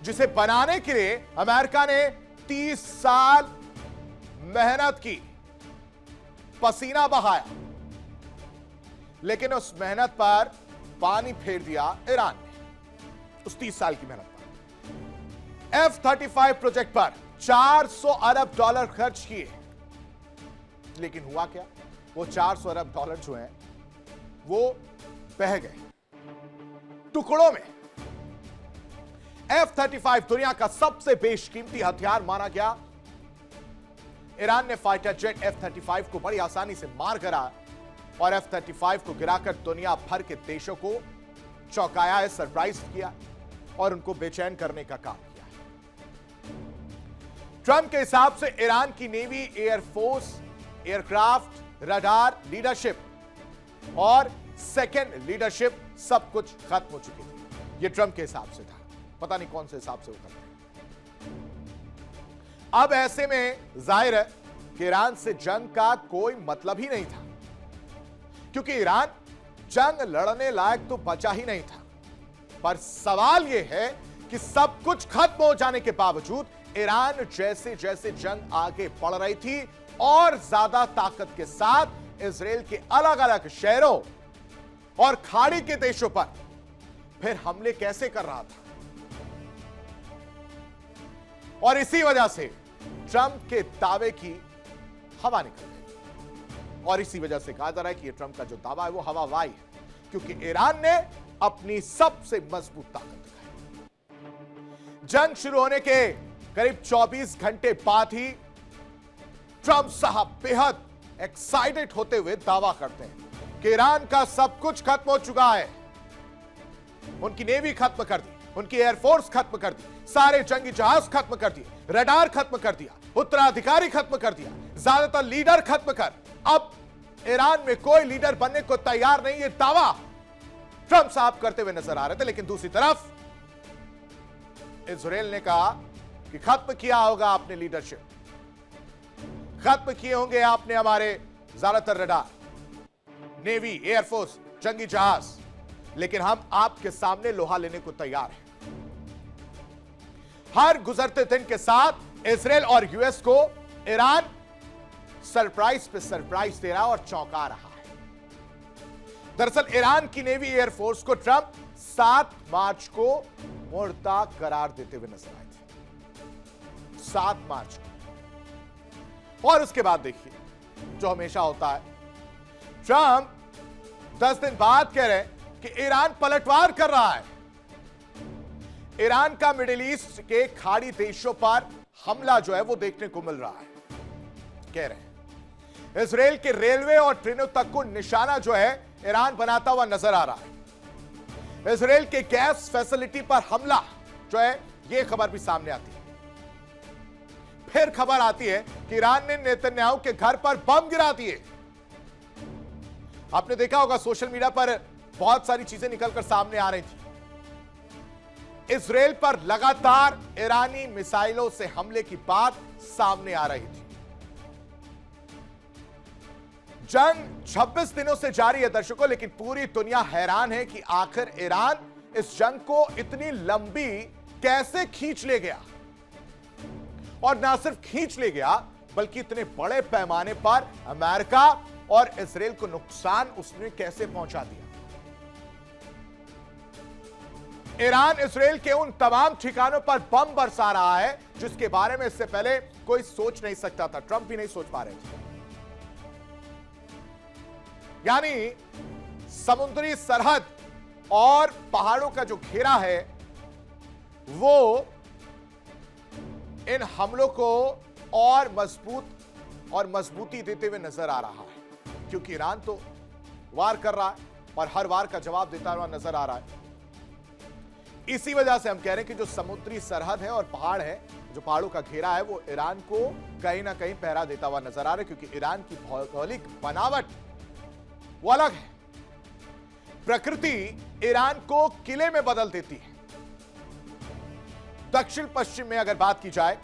Speaker 1: जिसे बनाने के लिए अमेरिका ने 30 साल मेहनत की, पसीना बहाया, लेकिन उस मेहनत पर पानी फेर दिया ईरान ने, उस 30 साल की मेहनत पर। F-35 प्रोजेक्ट पर 400 अरब डॉलर खर्च किए, लेकिन हुआ क्या? वो 400 अरब डॉलर जो है वो बह गए टुकड़ों में। F-35 दुनिया का सबसे बेशकीमती हथियार माना गया। ईरान ने फाइटर जेट F-35 को बड़ी आसानी से मार गिरा, और F-35 को गिराकर दुनिया भर के देशों को चौंकाया है, सरप्राइज किया और उनको बेचैन करने का काम किया है। ट्रंप के हिसाब से ईरान की navy, air force, aircraft, radar, leadership और सेकेंड लीडरशिप सब कुछ खत्म हो चुकी थी। यह ट्रंप के हिसाब से था, पता नहीं कौन से हिसाब से उतर गए। अब ऐसे में जाहिर है कि ईरान से जंग का कोई मतलब ही नहीं था, क्योंकि ईरान जंग लड़ने लायक तो बचा ही नहीं था। पर सवाल यह है कि सब कुछ खत्म हो जाने के बावजूद ईरान जैसे जैसे जंग आगे बढ़ रही थी और ज्यादा ताकत के साथ इजराइल के अलग अलग शहरों और खाड़ी के देशों पर फिर हमले कैसे कर रहा था। और इसी वजह से ट्रंप के दावे की हवा निकल गई, और इसी वजह से कहा जा रहा है कि यह ट्रंप का जो दावा है वो हवावाई है, क्योंकि ईरान ने अपनी सबसे मजबूत ताकत दिखाई। जंग शुरू होने के करीब 24 घंटे बाद ही ट्रंप साहब बेहद एक्साइटेड होते हुए दावा करते हैं कि ईरान का सब कुछ खत्म हो चुका है। उनकी नेवी खत्म कर दी, उनकी एयरफोर्स खत्म कर दी, सारे जंगी जहाज खत्म कर दिए, रडार खत्म कर दिया, उत्तराधिकारी खत्म कर दिया, ज्यादातर लीडर खत्म कर, अब ईरान में कोई लीडर बनने को तैयार नहीं। ये दावा ट्रंप साहब करते हुए नजर आ रहे थे। लेकिन दूसरी तरफ इजराइल ने कहा कि खत्म किया होगा आपने लीडरशिप, खत्म किए होंगे आपने हमारे ज्यादातर रडार, नेवी, एयरफोर्स, जंगी जहाज, लेकिन हम आपके सामने लोहा लेने को तैयार हैं। हर गुजरते दिन के साथ इजराइल और यूएस को ईरान सरप्राइज पे सरप्राइज दे रहा और चौंका रहा है। दरअसल ईरान की नेवी, एयरफोर्स को ट्रंप 7 मार्च को मुर्दा करार देते हुए नजर आए थे, 7 मार्च को। और उसके बाद देखिए जो हमेशा होता है, ट्रंप 10 दिन बाद कह रहे हैं कि ईरान पलटवार कर रहा है। ईरान का मिडिल ईस्ट के खाड़ी देशों पर हमला जो है वो देखने को मिल रहा है। कह रहे हैं इजराइल के रेलवे और ट्रेनों तक को निशाना जो है ईरान बनाता हुआ नजर आ रहा है। इजराइल के गैस फैसिलिटी पर हमला जो है यह खबर भी सामने आती है। फिर खबर आती है कि ईरान ने नेतन्याहू के घर पर बम गिरा दिए। आपने देखा होगा सोशल मीडिया पर बहुत सारी चीजें निकलकर सामने आ रही थी। इजराइल पर लगातार ईरानी मिसाइलों से हमले की बात सामने आ रही थी। जंग 26 दिनों से जारी है दर्शकों, लेकिन पूरी दुनिया हैरान है कि आखिर ईरान इस जंग को इतनी लंबी कैसे खींच ले गया। और ना सिर्फ खींच ले गया, बल्कि इतने बड़े पैमाने पर अमेरिका और इजराइल को नुकसान उसने कैसे पहुंचा दिया। ईरान इजराइल के उन तमाम ठिकानों पर बम बरसा रहा है जिसके बारे में इससे पहले कोई सोच नहीं सकता था, ट्रंप भी नहीं सोच पा रहे थे। यानी समुद्री सरहद और पहाड़ों का जो घेरा है वो इन हमलों को और मजबूती देते हुए नजर आ रहा है, क्योंकि ईरान तो वार कर रहा है और हर वार का जवाब देता हुआ नजर आ रहा है। इसी वजह से हम कह रहे हैं कि जो समुद्री सरहद है और पहाड़ है, जो पहाड़ों का घेरा है, वो ईरान को कहीं ना कहीं पहरा देता हुआ नजर आ रहा है, क्योंकि ईरान की भौगोलिक बनावट वो अलग है। प्रकृति ईरान को किले में बदल देती है। दक्षिण पश्चिम में अगर बात की जाए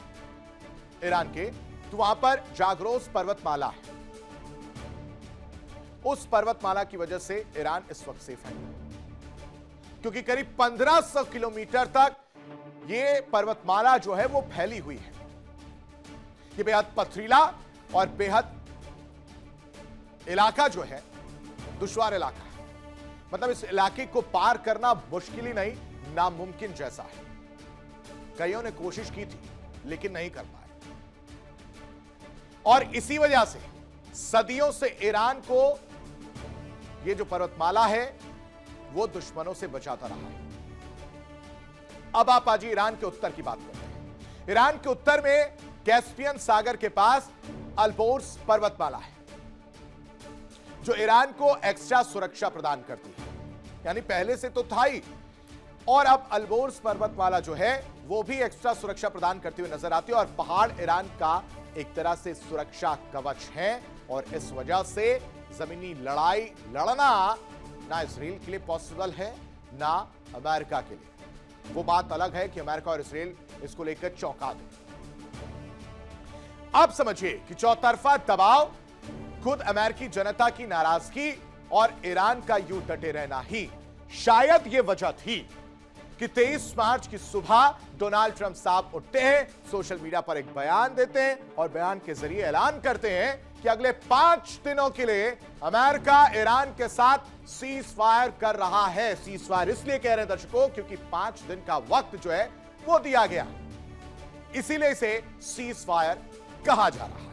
Speaker 1: ईरान के, तो वहां पर जाग्रोस पर्वतमाला है। उस पर्वतमाला की वजह से ईरान इस वक्त सेफ है, क्योंकि करीब 1500 किलोमीटर तक यह पर्वतमाला जो है वो फैली हुई है। यह बेहद पथरीला और बेहद इलाका जो है दुश्वार इलाका है। मतलब इस इलाके को पार करना मुश्किल ही नहीं, नामुमकिन जैसा है। कईयों ने कोशिश की थी लेकिन नहीं कर पाए, और इसी वजह से सदियों से ईरान को यह जो पर्वतमाला है वो दुश्मनों से बचाता रहा है। अब आप आज ईरान के उत्तर की बात करते हैं। ईरान के उत्तर में कैस्पियन सागर के पास अल्बोर्स पर्वतमाला है, जो ईरान को एक्स्ट्रा सुरक्षा प्रदान करती है। यानी पहले से तो था ही, और अब अल्बोर्स पर्वतमाला जो है वो भी एक्स्ट्रा सुरक्षा प्रदान करती हुई नजर आती है। और पहाड़ ईरान का एक तरह से सुरक्षा कवच है, और इस वजह से जमीनी लड़ाई लड़ना ना इजराइल के लिए पॉसिबल है ना अमेरिका के लिए। वो बात अलग है कि अमेरिका और इजराइल इसको लेकर चौंका दे। अब समझिए कि चौतरफा दबाव, खुद अमेरिकी जनता की नाराजगी और ईरान का यूं डटे रहना ही शायद ये वजह थी कि 23 मार्च की सुबह डोनाल्ड ट्रंप साहब उठते हैं, सोशल मीडिया पर एक बयान देते हैं और बयान के जरिए ऐलान करते हैं कि अगले 5 दिनों के लिए अमेरिका ईरान के साथ सीज फायर कर रहा है। सीज फायर इसलिए कह रहे हैं दर्शकों, क्योंकि 5 दिन का वक्त जो है वो दिया गया, इसीलिए इसे सीज फायर कहा जा रहा है।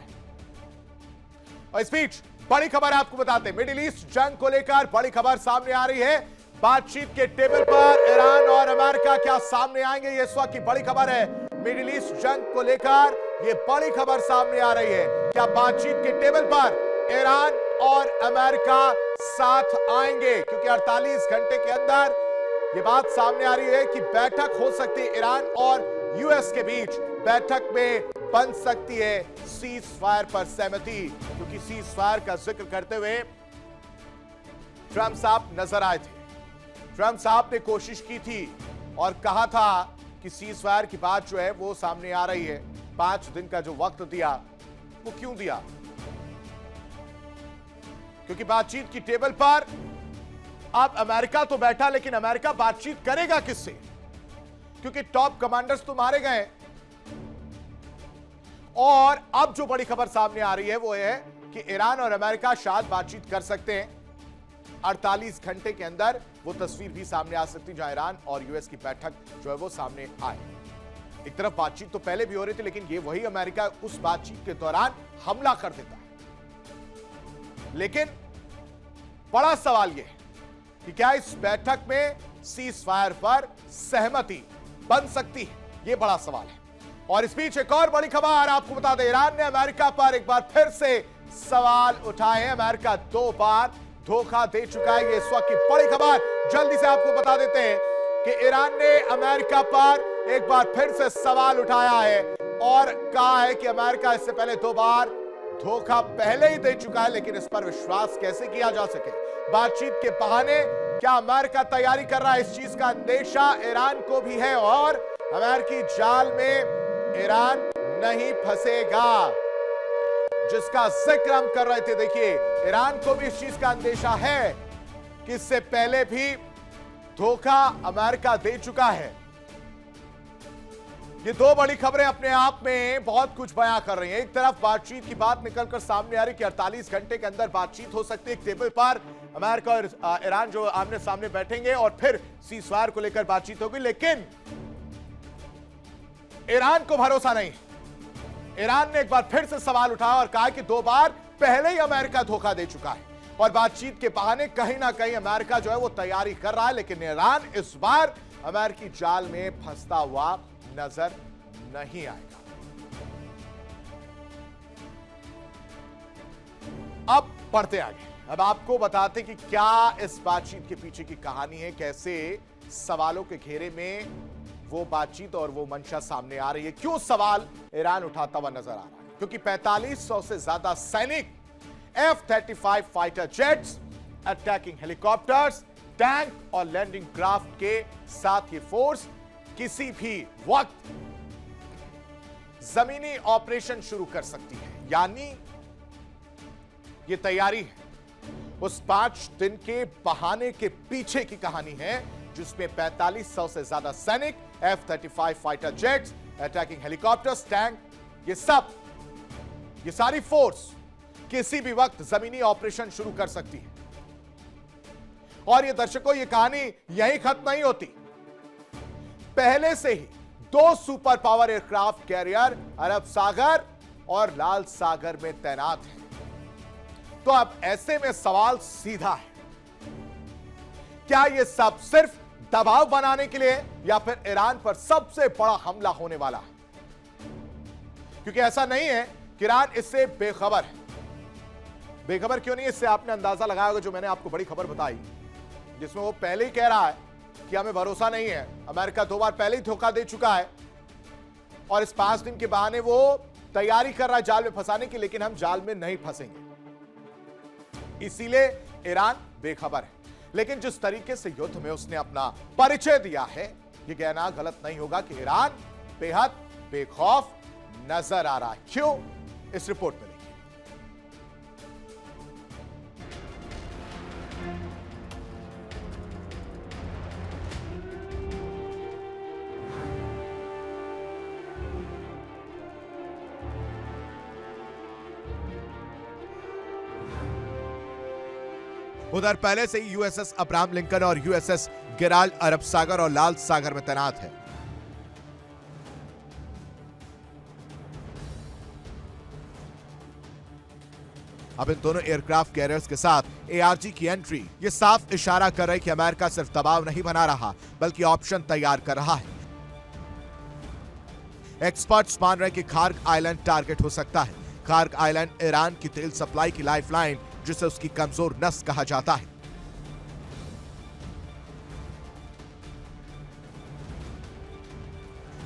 Speaker 1: और इस बीच बड़ी खबर आपको बताते हैं, मिडिल ईस्ट जंग को लेकर बड़ी खबर सामने आ रही है। बातचीत के टेबल पर ईरान और अमेरिका क्या सामने आएंगे, ये इस वक्त की बड़ी खबर है। मिडिल ईस्ट जंग को लेकर ये बड़ी खबर सामने आ रही है। क्या बातचीत के टेबल पर ईरान और अमेरिका साथ आएंगे? क्योंकि 48 घंटे के अंदर ये बात सामने आ रही है कि बैठक हो सकती है ईरान और यूएस के बीच। बैठक में बन सकती है सीज फायर पर सहमति, क्योंकि सीज फायर का जिक्र करते हुए ट्रंप साहब नजर आए थे। ट्रंप साहब ने कोशिश की थी और कहा था कि सीज फायर की बात जो है वो सामने आ रही है। 5 दिन का जो वक्त दिया वो क्यों दिया? क्योंकि बातचीत की टेबल पर अब अमेरिका तो बैठा, लेकिन अमेरिका बातचीत करेगा किससे? क्योंकि टॉप कमांडर्स तो मारे गए। और अब जो बड़ी खबर सामने आ रही है वो है कि ईरान और अमेरिका शायद बातचीत कर सकते हैं। 48 घंटे के अंदर वो तस्वीर भी सामने आ सकती है जहां ईरान और यूएस की बैठक जो है वो सामने आए। एक तरफ बातचीत तो पहले भी हो रही थी, लेकिन ये वही अमेरिका उस बातचीत के दौरान हमला कर देता है। लेकिन बड़ा सवाल यह है कि क्या इस बैठक में सीज फायर पर सहमति बन सकती है? यह बड़ा सवाल है। और इस बीच एक और बड़ी खबर आपको बता दें, ईरान ने अमेरिका पर एक बार फिर से सवाल उठाए हैं। अमेरिका 2 बार धोखा दे चुका है, ये इस वक्त की बड़ी खबर। जल्दी से आपको बता देते हैं कि ईरान ने अमेरिका पर एक बार फिर से सवाल उठाया है और कहा है कि अमेरिका इससे पहले 2 बार धोखा पहले ही दे चुका है, लेकिन इस पर विश्वास कैसे किया जा सके? बातचीत के बहाने क्या अमेरिका तैयारी कर रहा है? इस चीज का अंदेशा ईरान को भी है और अमेरिकी जाल में ईरान नहीं फंसेगा, जिसका जिक्र हम कर रहे थे। देखिए, ईरान को भी इस चीज का अंदेशा है कि इससे पहले भी धोखा अमेरिका दे चुका है। ये दो बड़ी खबरें अपने आप में बहुत कुछ बयां कर रही हैं। एक तरफ बातचीत की बात निकलकर सामने आ रही कि 48 घंटे के अंदर बातचीत हो सकती है। एक टेबल पर अमेरिका और ईरान जो आमने सामने बैठेंगे और फिर सीज़फायर को लेकर बातचीत होगी, लेकिन ईरान को भरोसा नहीं। ईरान ने एक बार फिर से सवाल उठाया और कहा कि 2 बार पहले ही अमेरिका धोखा दे चुका है और बातचीत के बहाने कहीं ना कहीं अमेरिका जो है वो तैयारी कर रहा है, लेकिन ईरान इस बार अमेरिकी जाल में फंसता हुआ नजर नहीं आएगा। अब बढ़ते आगे, अब आपको बताते कि क्या इस बातचीत के पीछे की कहानी है, कैसे सवालों के घेरे में वो बातचीत और वो मंशा सामने आ रही है, क्यों सवाल ईरान उठाता हुआ नजर आ रहा है। क्योंकि 4500 से ज्यादा सैनिक, F-35 fighter jets, attacking helicopters, tank और लैंडिंग क्राफ्ट के साथ ये फोर्स किसी भी वक्त जमीनी ऑपरेशन शुरू कर सकती है। यानी ये तैयारी है, उस 5 दिन के बहाने के पीछे की कहानी है, जिसमें 4500 से ज्यादा सैनिक, F-35 fighter jets, attacking helicopters, tank, ये सारी फोर्स किसी भी वक्त जमीनी ऑपरेशन शुरू कर सकती है। और ये दर्शकों, ये कहानी यहीं खत्म नहीं होती। पहले से ही 2 सुपर पावर एयरक्राफ्ट कैरियर अरब सागर और लाल सागर में तैनात हैं। तो अब ऐसे में सवाल सीधा है, क्या यह सब सिर्फ दबाव बनाने के लिए या फिर ईरान पर सबसे बड़ा हमला होने वाला है? क्योंकि ऐसा नहीं है कि ईरान इससे बेखबर है। बेखबर क्यों नहीं, इससे आपने अंदाजा लगाया होगा जो मैंने आपको बड़ी खबर बताई, जिसमें वो पहले ही कह रहा है कि हमें भरोसा नहीं है, अमेरिका 2 बार पहले ही धोखा दे चुका है और इस 5 दिन के बहाने वो तैयारी कर रहा है जाल में फंसाने की, लेकिन हम जाल में नहीं फंसेंगे। इसीलिए ईरान बेखबर है। लेकिन जिस तरीके से युद्ध में उसने अपना परिचय दिया है, यह कहना गलत नहीं होगा कि ईरान बेहद बेखौफ नजर आ रहा है। क्यों, इस रिपोर्ट में देखिए। उधर पहले से ही यूएसएस अब्राहम लिंकन और यूएसएस गेराल्ड अरब सागर और लाल सागर में तैनात है। अब इन दोनों एयरक्राफ्ट कैरियर्स के साथ एआरजी की एंट्री ये साफ इशारा कर रही है कि अमेरिका सिर्फ दबाव नहीं बना रहा, बल्कि ऑप्शन तैयार कर रहा है। एक्सपर्ट्स मान रहे हैं कि खार्क आइलैंड टारगेट हो सकता है। खार्क आइलैंड ईरान की तेल सप्लाई की लाइफलाइन, जिसे उसकी कमजोर नस कहा जाता है।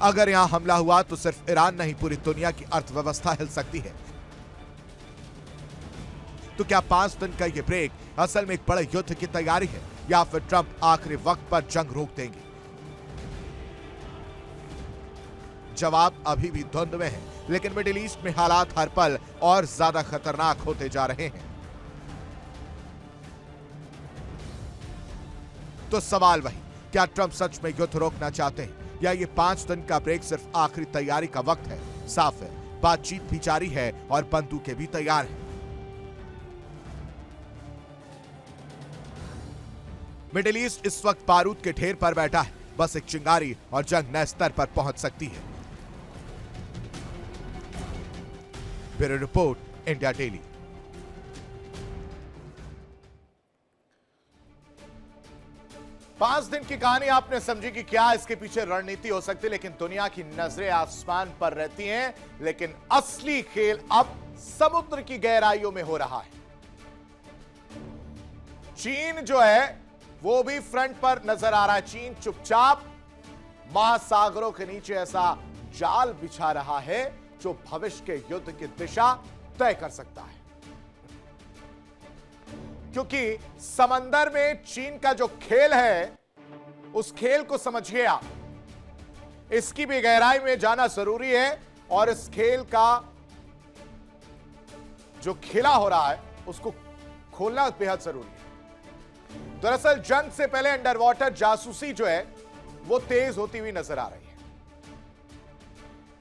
Speaker 1: अगर यहां हमला हुआ तो सिर्फ ईरान नहीं, पूरी दुनिया की अर्थव्यवस्था हिल सकती है। तो क्या 5 दिन का यह ब्रेक असल में एक बड़े युद्ध की तैयारी है, या फिर ट्रंप आखिरी वक्त पर जंग रोक देंगे? जवाब अभी भी धुंध में है, लेकिन मिडिल ईस्ट में हालात हर पल और ज्यादा खतरनाक होते जा रहे हैं। तो सवाल वही, क्या ट्रंप सच में युद्ध रोकना चाहते हैं, या ये 5 दिन का ब्रेक सिर्फ आखिरी तैयारी का वक्त है? साफ है, बातचीत भी जारी है और बंदूकें भी तैयार हैं। मिडिल ईस्ट इस वक्त बारूद के ढेर पर बैठा है, बस एक चिंगारी और जंग नए स्तर पर पहुंच सकती है। Bureau report, India daily. पांच दिन की कहानी आपने समझी कि क्या इसके पीछे रणनीति हो सकती है, लेकिन दुनिया की नजरें आसमान पर रहती हैं। लेकिन असली खेल अब समुद्र की गहराइयों में हो रहा है। चीन जो है वो भी फ्रंट पर नजर आ रहा है। चीन चुपचाप महासागरों के नीचे ऐसा जाल बिछा रहा है जो भविष्य के युद्ध की दिशा तय कर सकता है, क्योंकि समंदर में चीन का जो खेल है उस खेल को समझिए आप। इसकी भी गहराई में जाना जरूरी है और इस खेल का जो खेला हो रहा है उसको खोलना बेहद जरूरी है। दरअसल जंग से पहले अंडर वाटर जासूसी जो है वो तेज होती हुई नजर आ रही है।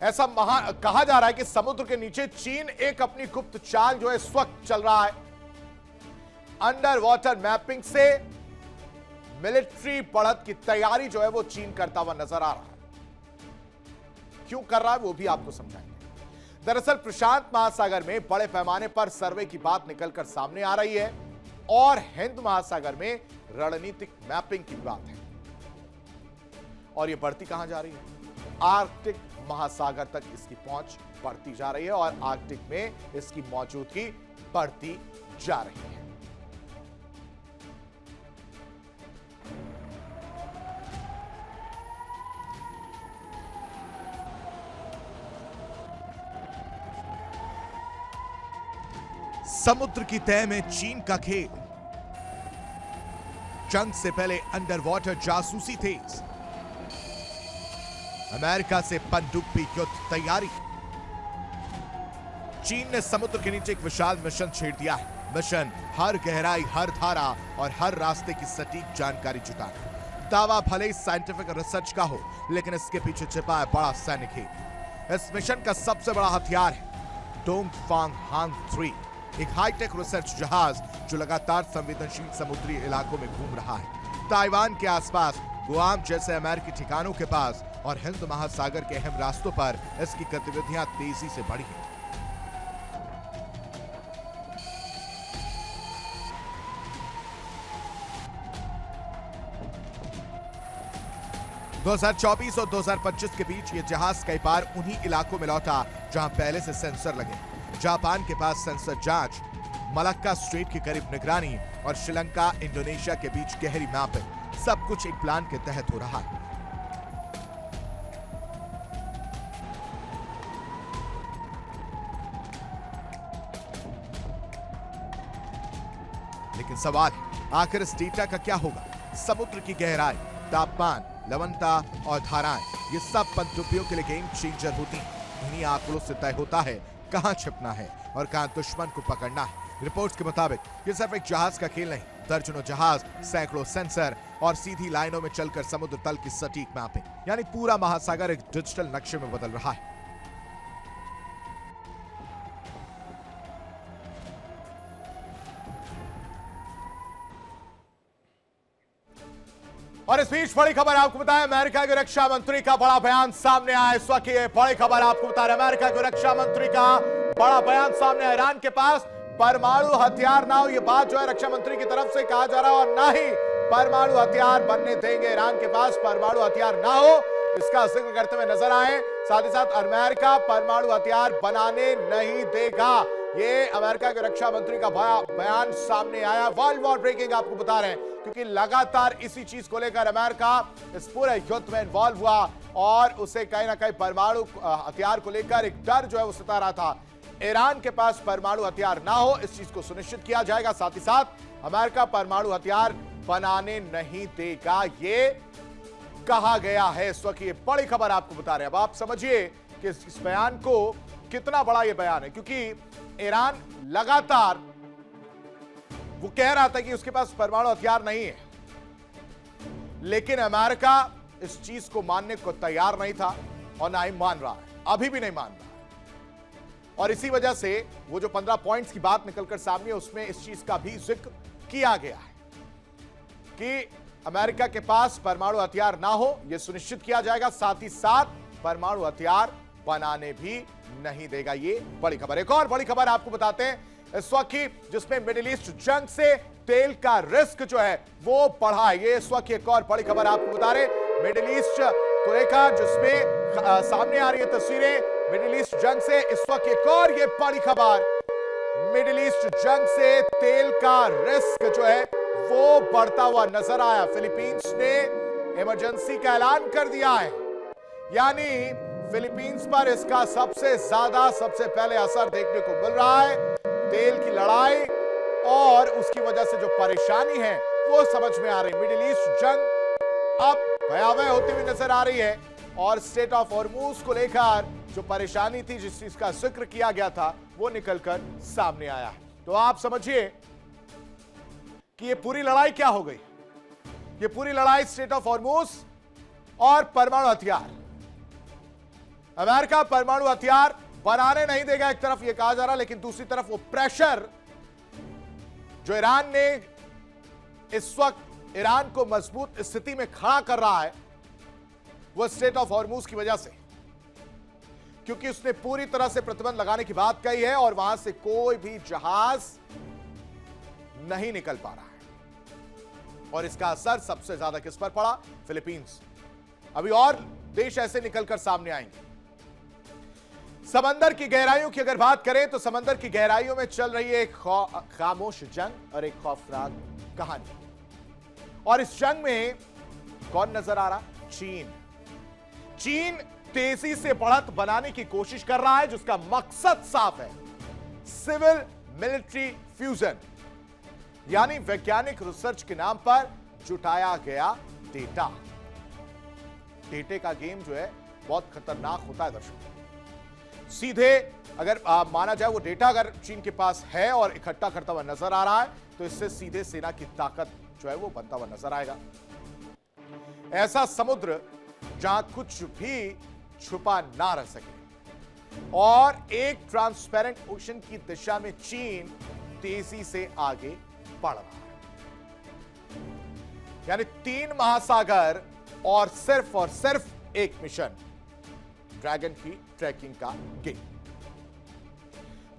Speaker 1: ऐसा कहा जा रहा है कि समुद्र के नीचे चीन एक अपनी गुप्त चाल जो है इस वक्त चल रहा है। अंडर वाटर मैपिंग से मिलिट्री बढ़त की तैयारी जो है वो चीन करता हुआ नजर आ रहा है। क्यों कर रहा है वो भी आपको समझाएंगे। दरअसल प्रशांत महासागर में बड़े पैमाने पर सर्वे की बात निकलकर सामने आ रही है और हिंद महासागर में रणनीतिक मैपिंग की बात है। और यह बढ़ती कहां जा रही है? आर्कटिक महासागर तक इसकी पहुंच बढ़ती जा रही है और आर्कटिक में इसकी मौजूदगी बढ़ती जा रही है। समुद्र की तह में चीन का खेल। जंग से पहले अंडर वाटर जासूसी तेज। अमेरिका से पनडुब्बी युद्ध तैयारी। चीन ने समुद्र के नीचे एक विशाल मिशन छेड़ दिया है। मिशन हर गहराई, हर धारा और हर रास्ते की सटीक जानकारी जुटाना। दावा भले ही साइंटिफिक रिसर्च का हो, लेकिन इसके पीछे छिपा है बड़ा सैनिक खेल। इस मिशन का सबसे बड़ा हथियार है डोंगफांग हांग 3, एक हाईटेक रिसर्च जहाज जो लगातार संवेदनशील समुद्री इलाकों में घूम रहा है। ताइवान के आसपास, गुआम जैसे अमेरिकी ठिकानों के पास और हिंद महासागर के अहम रास्तों पर इसकी गतिविधियां तेजी से बढ़ी हैं। (2024) और 2025 के बीच यह जहाज कई बार उन्हीं इलाकों में लौटा जहां पहले से सेंसर लगे। जापान के पास सेंसर जांच, मलक्का स्ट्रेट के करीब निगरानी और श्रीलंका, इंडोनेशिया के बीच गहरी मैपिंग, सब कुछ एक प्लान के तहत हो रहा है। लेकिन सवाल है, आखिर इस डेटा का क्या होगा? समुद्र की गहराई, तापमान, लवणता और धाराएं, ये सब पनडुब्बियों के लिए गेम चेंजर होती हैं। इन्हीं आंकड़ों से तय होता है कहां छिपना है और कहां दुश्मन को पकड़ना है। रिपोर्ट्स के मुताबिक ये सिर्फ एक जहाज का खेल नहीं, दर्जनों जहाज, सैकड़ों सेंसर और सीधी लाइनों में चलकर समुद्र तल की सटीक मैपिंग, यानी पूरा महासागर एक डिजिटल नक्शे में बदल रहा है। और इस बीच बड़ी खबर आपको बताएं, अमेरिका के रक्षा मंत्री का बड़ा बयान सामने आया। इस वक्त ये बड़ी खबर आपको बता रहे, अमेरिका के रक्षा मंत्री का बड़ा बयान सामने आया। ईरान के पास परमाणु हथियार ना हो, ये बात जो है रक्षा मंत्री की तरफ से कहा जा रहा है, और ना ही परमाणु हथियार बनने देंगे। ईरान के पास परमाणु हथियार ना हो, इसका जिक्र करते हुए नजर आए। साथ ही साथ अमेरिका परमाणु हथियार बनाने नहीं देगा, ये अमेरिका के रक्षा मंत्री का बयान सामने आया। वर्ल्ड वॉर ब्रेकिंग आपको बता रहे हैं, क्योंकि लगातार इसी चीज को लेकर अमेरिका इस पूरे युद्ध में इन्वॉल्व हुआ और उसे कहीं ना कहीं परमाणु हथियार को लेकर एक डर जो है वो सता रहा था। ईरान के पास परमाणु हथियार ना हो, इस चीज को सुनिश्चित किया जाएगा। साथ ही साथ अमेरिका परमाणु हथियार बनाने नहीं देगा, ये कहा गया है। इस वक्त ये बड़ी खबर आपको बता रहे हैं। अब आप समझिए कि इस बयान को कितना बड़ा ये बयान है, क्योंकि ईरान लगातार वो कह रहा था कि उसके पास परमाणु हथियार नहीं है, लेकिन अमेरिका इस चीज को मानने को तैयार नहीं था और ना ही मान रहा है, अभी भी नहीं मान रहा है। और इसी वजह से वो जो 15 पॉइंट्स की बात निकलकर सामने है, उसमें इस चीज का भी जिक्र किया गया है कि अमेरिका के पास परमाणु हथियार ना हो, यह सुनिश्चित किया जाएगा। साथ ही साथ परमाणु हथियार बनाने भी नहीं देगा। ये बड़ी खबर। एक और बड़ी खबर आपको बताते हैं इस वक्त की, जिसमें मिडिल ईस्ट जंग से तेल का रिस्क जो है वो बढ़ा है। ये इस वक्त एक और बड़ी खबर आपको बता रहे, मिडिल ईस्ट को लेकर जिसमें सामने आ रही है तस्वीरें मिडिल ईस्ट जंग से। इस वक्त एक और ये बड़ी खबर, मिडिल ईस्ट जंग से तेल का रिस्क जो है वो बढ़ता हुआ नजर आया। फिलीपींस ने इमरजेंसी का ऐलान कर दिया है, यानी फिलीपींस पर इसका सबसे पहले असर देखने को मिल रहा है। तेल की लड़ाई और उसकी वजह से जो परेशानी है वो समझ में आ रही। मिडिल ईस्ट जंग अब भयावह होती हुई नजर आ रही है और स्ट्रेट ऑफ हॉर्मुज को लेकर जो परेशानी थी, जिस चीज का जिक्र किया गया था, वो निकलकर सामने आया है। तो आप समझिए कि ये पूरी लड़ाई क्या हो गई। ये पूरी लड़ाई स्ट्रेट ऑफ हॉर्मुज और परमाणु हथियार, अमेरिका परमाणु हथियार बनाने नहीं देगा, एक तरफ यह कहा जा रहा, लेकिन दूसरी तरफ वो प्रेशर जो ईरान ने इस वक्त ईरान को मजबूत स्थिति में खड़ा कर रहा है, वो स्ट्रेट ऑफ हॉर्मूज की वजह से, क्योंकि उसने पूरी तरह से प्रतिबंध लगाने की बात कही है और वहां से कोई भी जहाज नहीं निकल पा रहा है। और इसका असर सबसे ज्यादा किस पर पड़ा? फिलीपींस। अभी और देश ऐसे निकलकर सामने आएंगे। समंदर की गहराइयों की अगर बात करें तो समंदर की गहराइयों में चल रही है एक खामोश जंग और एक खौफनाक कहानी। और इस जंग में कौन नजर आ रहा? चीन। चीन तेजी से बढ़त बनाने की कोशिश कर रहा है, जिसका मकसद साफ है, सिविल मिलिट्री फ्यूजन, यानी वैज्ञानिक रिसर्च के नाम पर जुटाया गया डेटा। डेटे का गेम जो है बहुत खतरनाक होता है दर्शकों। सीधे अगर माना जाए वो डेटा अगर चीन के पास है और इकट्ठा करता हुआ नजर आ रहा है, तो इससे सीधे सेना की ताकत जो है वो बनता हुआ नजर आएगा। ऐसा समुद्र जहां कुछ भी छुपा ना रह सके, और एक ट्रांसपेरेंट ओशन की दिशा में चीन तेजी से आगे बढ़ रहा है। यानी 3 महासागर और सिर्फ एक मिशन, ड्रैगन की ट्रैकिंग का गेम।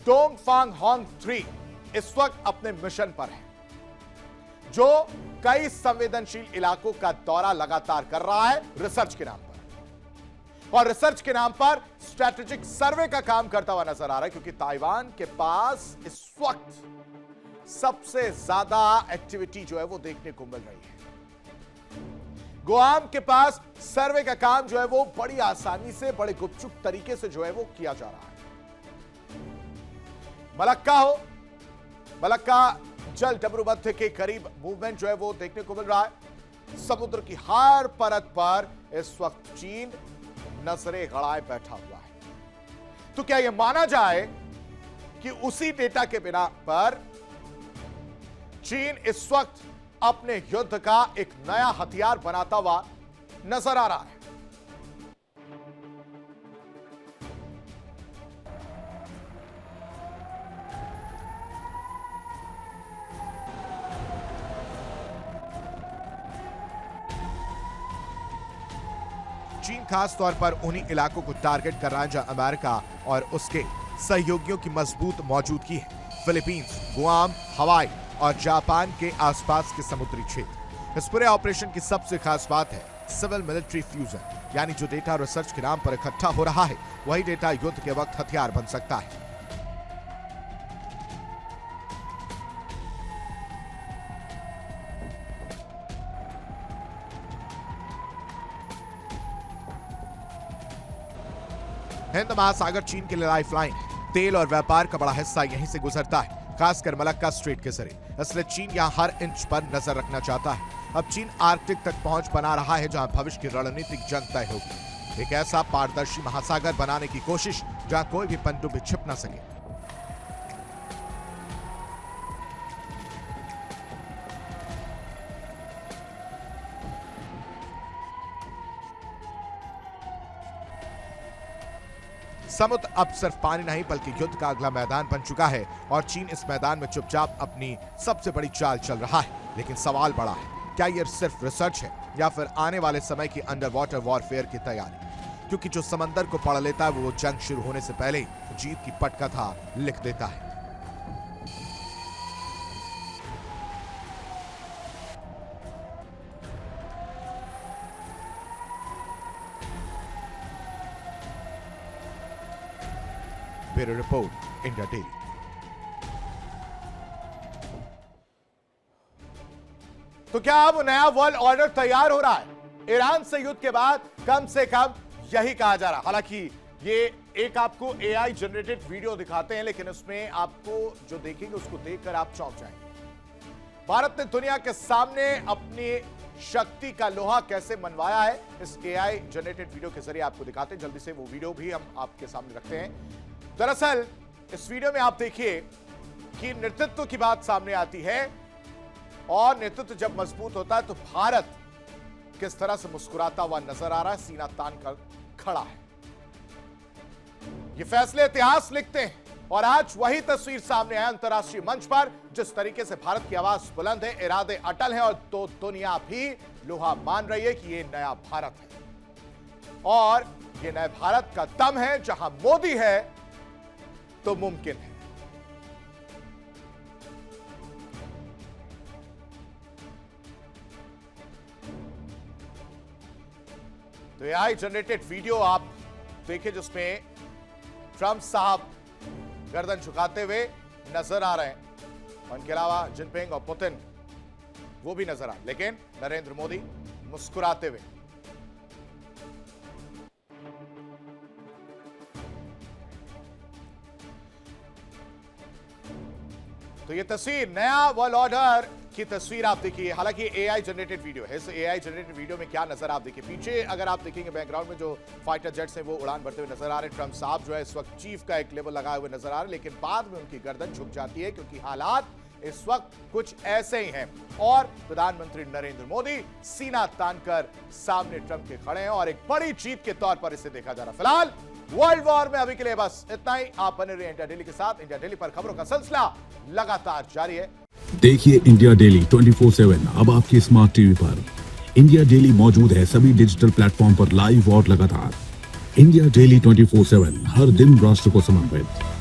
Speaker 1: डोंगफांग होंग 3 इस वक्त अपने मिशन पर है, जो कई संवेदनशील इलाकों का दौरा लगातार कर रहा है रिसर्च के नाम पर, और रिसर्च के नाम पर स्ट्रैटेजिक सर्वे का काम करता हुआ नजर आ रहा है, क्योंकि ताइवान के पास इस वक्त सबसे ज्यादा एक्टिविटी जो है वो देखने को मिल रही है। गुआम के पास सर्वे का काम जो है वो बड़ी आसानी से, बड़े गुपचुप तरीके से जो है वो किया जा रहा है। मलक्का हो, मलक्का जल डमरूमध्य के करीब मूवमेंट जो है वो देखने को मिल रहा है। समुद्र की हर परत पर इस वक्त चीन नजरें गड़ाए बैठा हुआ है। तो क्या यह माना जाए कि उसी डेटा के बिना पर चीन इस वक्त अपने युद्ध का एक नया हथियार बनाता हुआ नजर आ रहा है? चीन खास तौर पर उन्हीं इलाकों को टारगेट कर रहा है जहां अमेरिका और उसके सहयोगियों की मजबूत मौजूदगी है। फिलीपींस, गुआम, हवाई और जापान के आसपास के समुद्री क्षेत्र। इस पूरे ऑपरेशन की सबसे खास बात है सिविल मिलिट्री फ्यूजन, यानी जो डेटा रिसर्च के नाम पर इकट्ठा हो रहा है, वही डेटा युद्ध के वक्त हथियार बन सकता है। हिंद महासागर चीन के लिए लाइफलाइन है। तेल और व्यापार का बड़ा हिस्सा यहीं से गुजरता है, खासकर मलक्का स्ट्रेट के जरिए। इसलिए चीन यहां हर इंच पर नजर रखना चाहता है। अब चीन आर्कटिक तक पहुंच बना रहा है, जहां भविष्य की रणनीतिक जंग तय होगी। एक ऐसा पारदर्शी महासागर बनाने की कोशिश जहां कोई भी पनडुब्बी छिप न सके। समुद्र अब सिर्फ पानी नहीं बल्कि युद्ध का अगला मैदान बन चुका है, और चीन इस मैदान में चुपचाप अपनी सबसे बड़ी चाल चल रहा है। लेकिन सवाल बड़ा है, क्या यह सिर्फ रिसर्च है या फिर आने वाले समय की अंडर वाटर वॉरफेयर की तैयारी? क्योंकि जो समंदर को पढ़ लेता है वो जंग शुरू होने से पहले जीत की पटकथा लिख देता है। Bureau report, India daily. तो क्या अब नया वर्ल्ड ऑर्डर तैयार हो रहा है? ईरान से युद्ध के बाद कम से कम यही कहा जा रहा। हालांकि ये एक आपको एआई जनरेटेड वीडियो दिखाते हैं, लेकिन उसमें आपको जो देखेंगे उसको देखकर आप चौंक जाएंगे। भारत ने दुनिया के सामने अपनी शक्ति का लोहा कैसे मनवाया है, इस एआई जनरेटेड वीडियो के जरिए आपको दिखाते हैं। जल्दी से वो वीडियो भी हम आपके सामने रखते हैं। दरअसल इस वीडियो में आप देखिए कि नेतृत्व की बात सामने आती है, और नेतृत्व जब मजबूत होता है तो भारत किस तरह से मुस्कुराता हुआ नजर आ रहा है, सीना तान कर खड़ा है। ये फैसले इतिहास लिखते हैं और आज वही तस्वीर सामने है अंतर्राष्ट्रीय मंच पर। जिस तरीके से भारत की आवाज बुलंद है, इरादे अटल हैं और तो दुनिया भी लोहा मान रही है कि ये नया भारत है और ये नए भारत का दम है। जहां मोदी है तो मुमकिन है। तो एआई जनरेटेड वीडियो आप देखिए जिसमें ट्रंप साहब गर्दन झुकाते हुए नजर आ रहे हैं। उनके अलावा जिनपिंग और पुतिन वो भी नजर आ रहे, लेकिन नरेंद्र मोदी मुस्कुराते हुए। तो ये तस्वीर नया वर्ल्ड ऑर्डर की तस्वीर आप देखिए। हालांकि एआई जनरेटेड वीडियो है। इस एआई जनरेटेड वीडियो में क्या नजर आप देखिए, पीछे अगर आप देखेंगे बैकग्राउंड में जो फाइटर जेट्स हैं वो उड़ान भरते हुए नजर आ रहे हैं। ट्रंप साहब जो है इस वक्त चीफ का एक लेवल लगाए हुए नजर आ रहे हैं, लेकिन बाद में उनकी गर्दन झुक जाती है क्योंकि हालात इस वक्त कुछ ऐसे ही हैं और प्रधानमंत्री नरेंद्र मोदी सीना तानकर सामने ट्रंप के खड़े हैं और एक बड़ी जीत के तौर पर इसे देखा जा रहा है। फिलहाल वर्ल्ड वॉर में अभी के लिए बस इतना ही। आप बने रहिए इंडिया डेली के साथ। इंडिया डेली पर खबरों का सिलसिला लगातार जारी है।
Speaker 2: देखिए इंडिया डेली 24/7 अब आपके स्मार्ट टीवी पर। इंडिया डेली मौजूद है सभी डिजिटल प्लेटफॉर्म पर लाइव और लगातार। इंडिया डेली 24/7 हर दिन राष्ट्र को समर्पित।